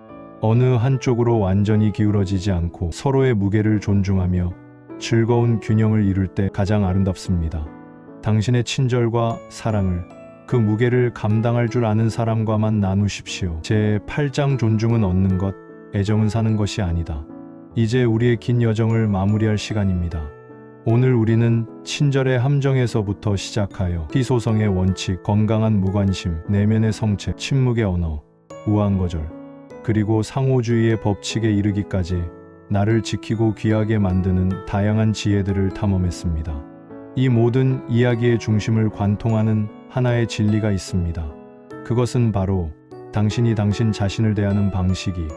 어느 한쪽으로 완전히 기울어지지 않고 서로의 무게를 존중하며 즐거운 균형을 이룰 때 가장 아름답습니다. 당신의 친절과 사랑을 그 무게를 감당할 줄 아는 사람과만 나누십시오. 제8장 존중은 얻는 것, 애정은 사는 것이 아니다. 이제 우리의 긴 여정을 마무리할 시간입니다. 오늘 우리는 친절의 함정에서부터 시작하여 희소성의 원칙, 건강한 무관심, 내면의 성체, 침묵의 언어, 우아한 거절, 그리고 상호주의의 법칙에 이르기까지 나를 지키고 귀하게 만드는 다양한 지혜들을 탐험했습니다. 이 모든 이야기의 중심을 관통하는 하나의 진리가 있습니다. 그것은 바로 당신이 당신 자신을 대하는 방식이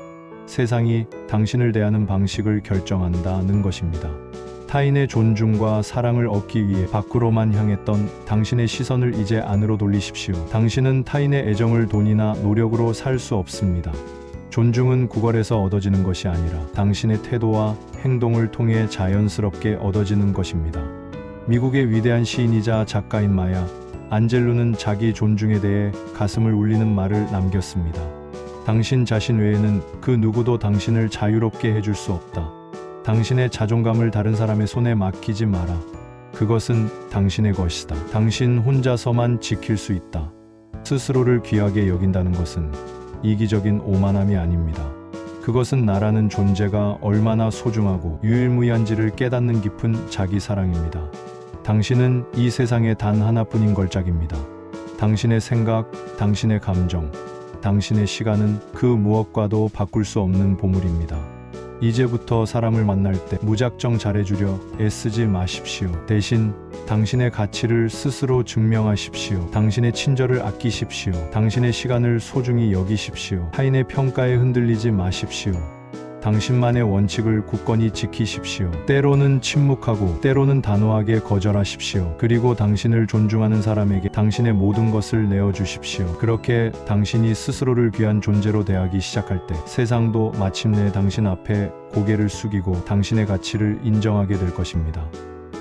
세상이 당신을 대하는 방식을 결정한다는 것입니다. 타인의 존중과 사랑을 얻기 위해 밖으로만 향했던 당신의 시선을 이제 안으로 돌리십시오. 당신은 타인의 애정을 돈이나 노력으로 살 수 없습니다. 존중은 구걸에서 얻어지는 것이 아니라 당신의 태도와 행동을 통해 자연스럽게 얻어지는 것입니다. 미국의 위대한 시인이자 작가인 마야 안젤루는 자기 존중에 대해 가슴을 울리는 말을 남겼습니다. 당신 자신 외에는 그 누구도 당신을 자유롭게 해줄 수 없다. 당신의 자존감을 다른 사람의 손에 맡기지 마라. 그것은 당신의 것이다. 당신 혼자서만 지킬 수 있다. 스스로를 귀하게 여긴다는 것은 이기적인 오만함이 아닙니다. 그것은 나라는 존재가 얼마나 소중하고 유일무이한지를 깨닫는 깊은 자기 사랑입니다. 당신은 이 세상에 단 하나뿐인 걸작입니다. 당신의 생각, 당신의 감정, 당신의 시간은 그 무엇과도 바꿀 수 없는 보물입니다. 이제부터 사람을 만날 때 무작정 잘해주려 애쓰지 마십시오. 대신 당신의 가치를 스스로 증명하십시오. 당신의 친절을 아끼십시오. 당신의 시간을 소중히 여기십시오. 타인의 평가에 흔들리지 마십시오. 당신만의 원칙을 굳건히 지키십시오. 때로는 침묵하고 때로는 단호하게 거절하십시오. 그리고 당신을 존중하는 사람에게 당신의 모든 것을 내어주십시오. 그렇게 당신이 스스로를 귀한 존재로 대하기 시작할 때 세상도 마침내 당신 앞에 고개를 숙이고 당신의 가치를 인정하게 될 것입니다.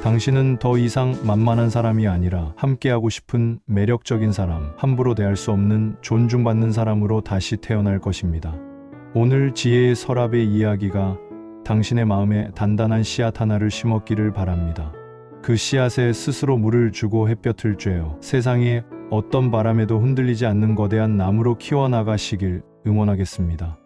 당신은 더 이상 만만한 사람이 아니라 함께하고 싶은 매력적인 사람, 함부로 대할 수 없는 존중받는 사람으로 다시 태어날 것입니다. 오늘 지혜의 서랍의 이야기가 당신의 마음에 단단한 씨앗 하나를 심었기를 바랍니다. 그 씨앗에 스스로 물을 주고 햇볕을 쬐어 세상에 어떤 바람에도 흔들리지 않는 거대한 나무로 키워나가시길 응원하겠습니다.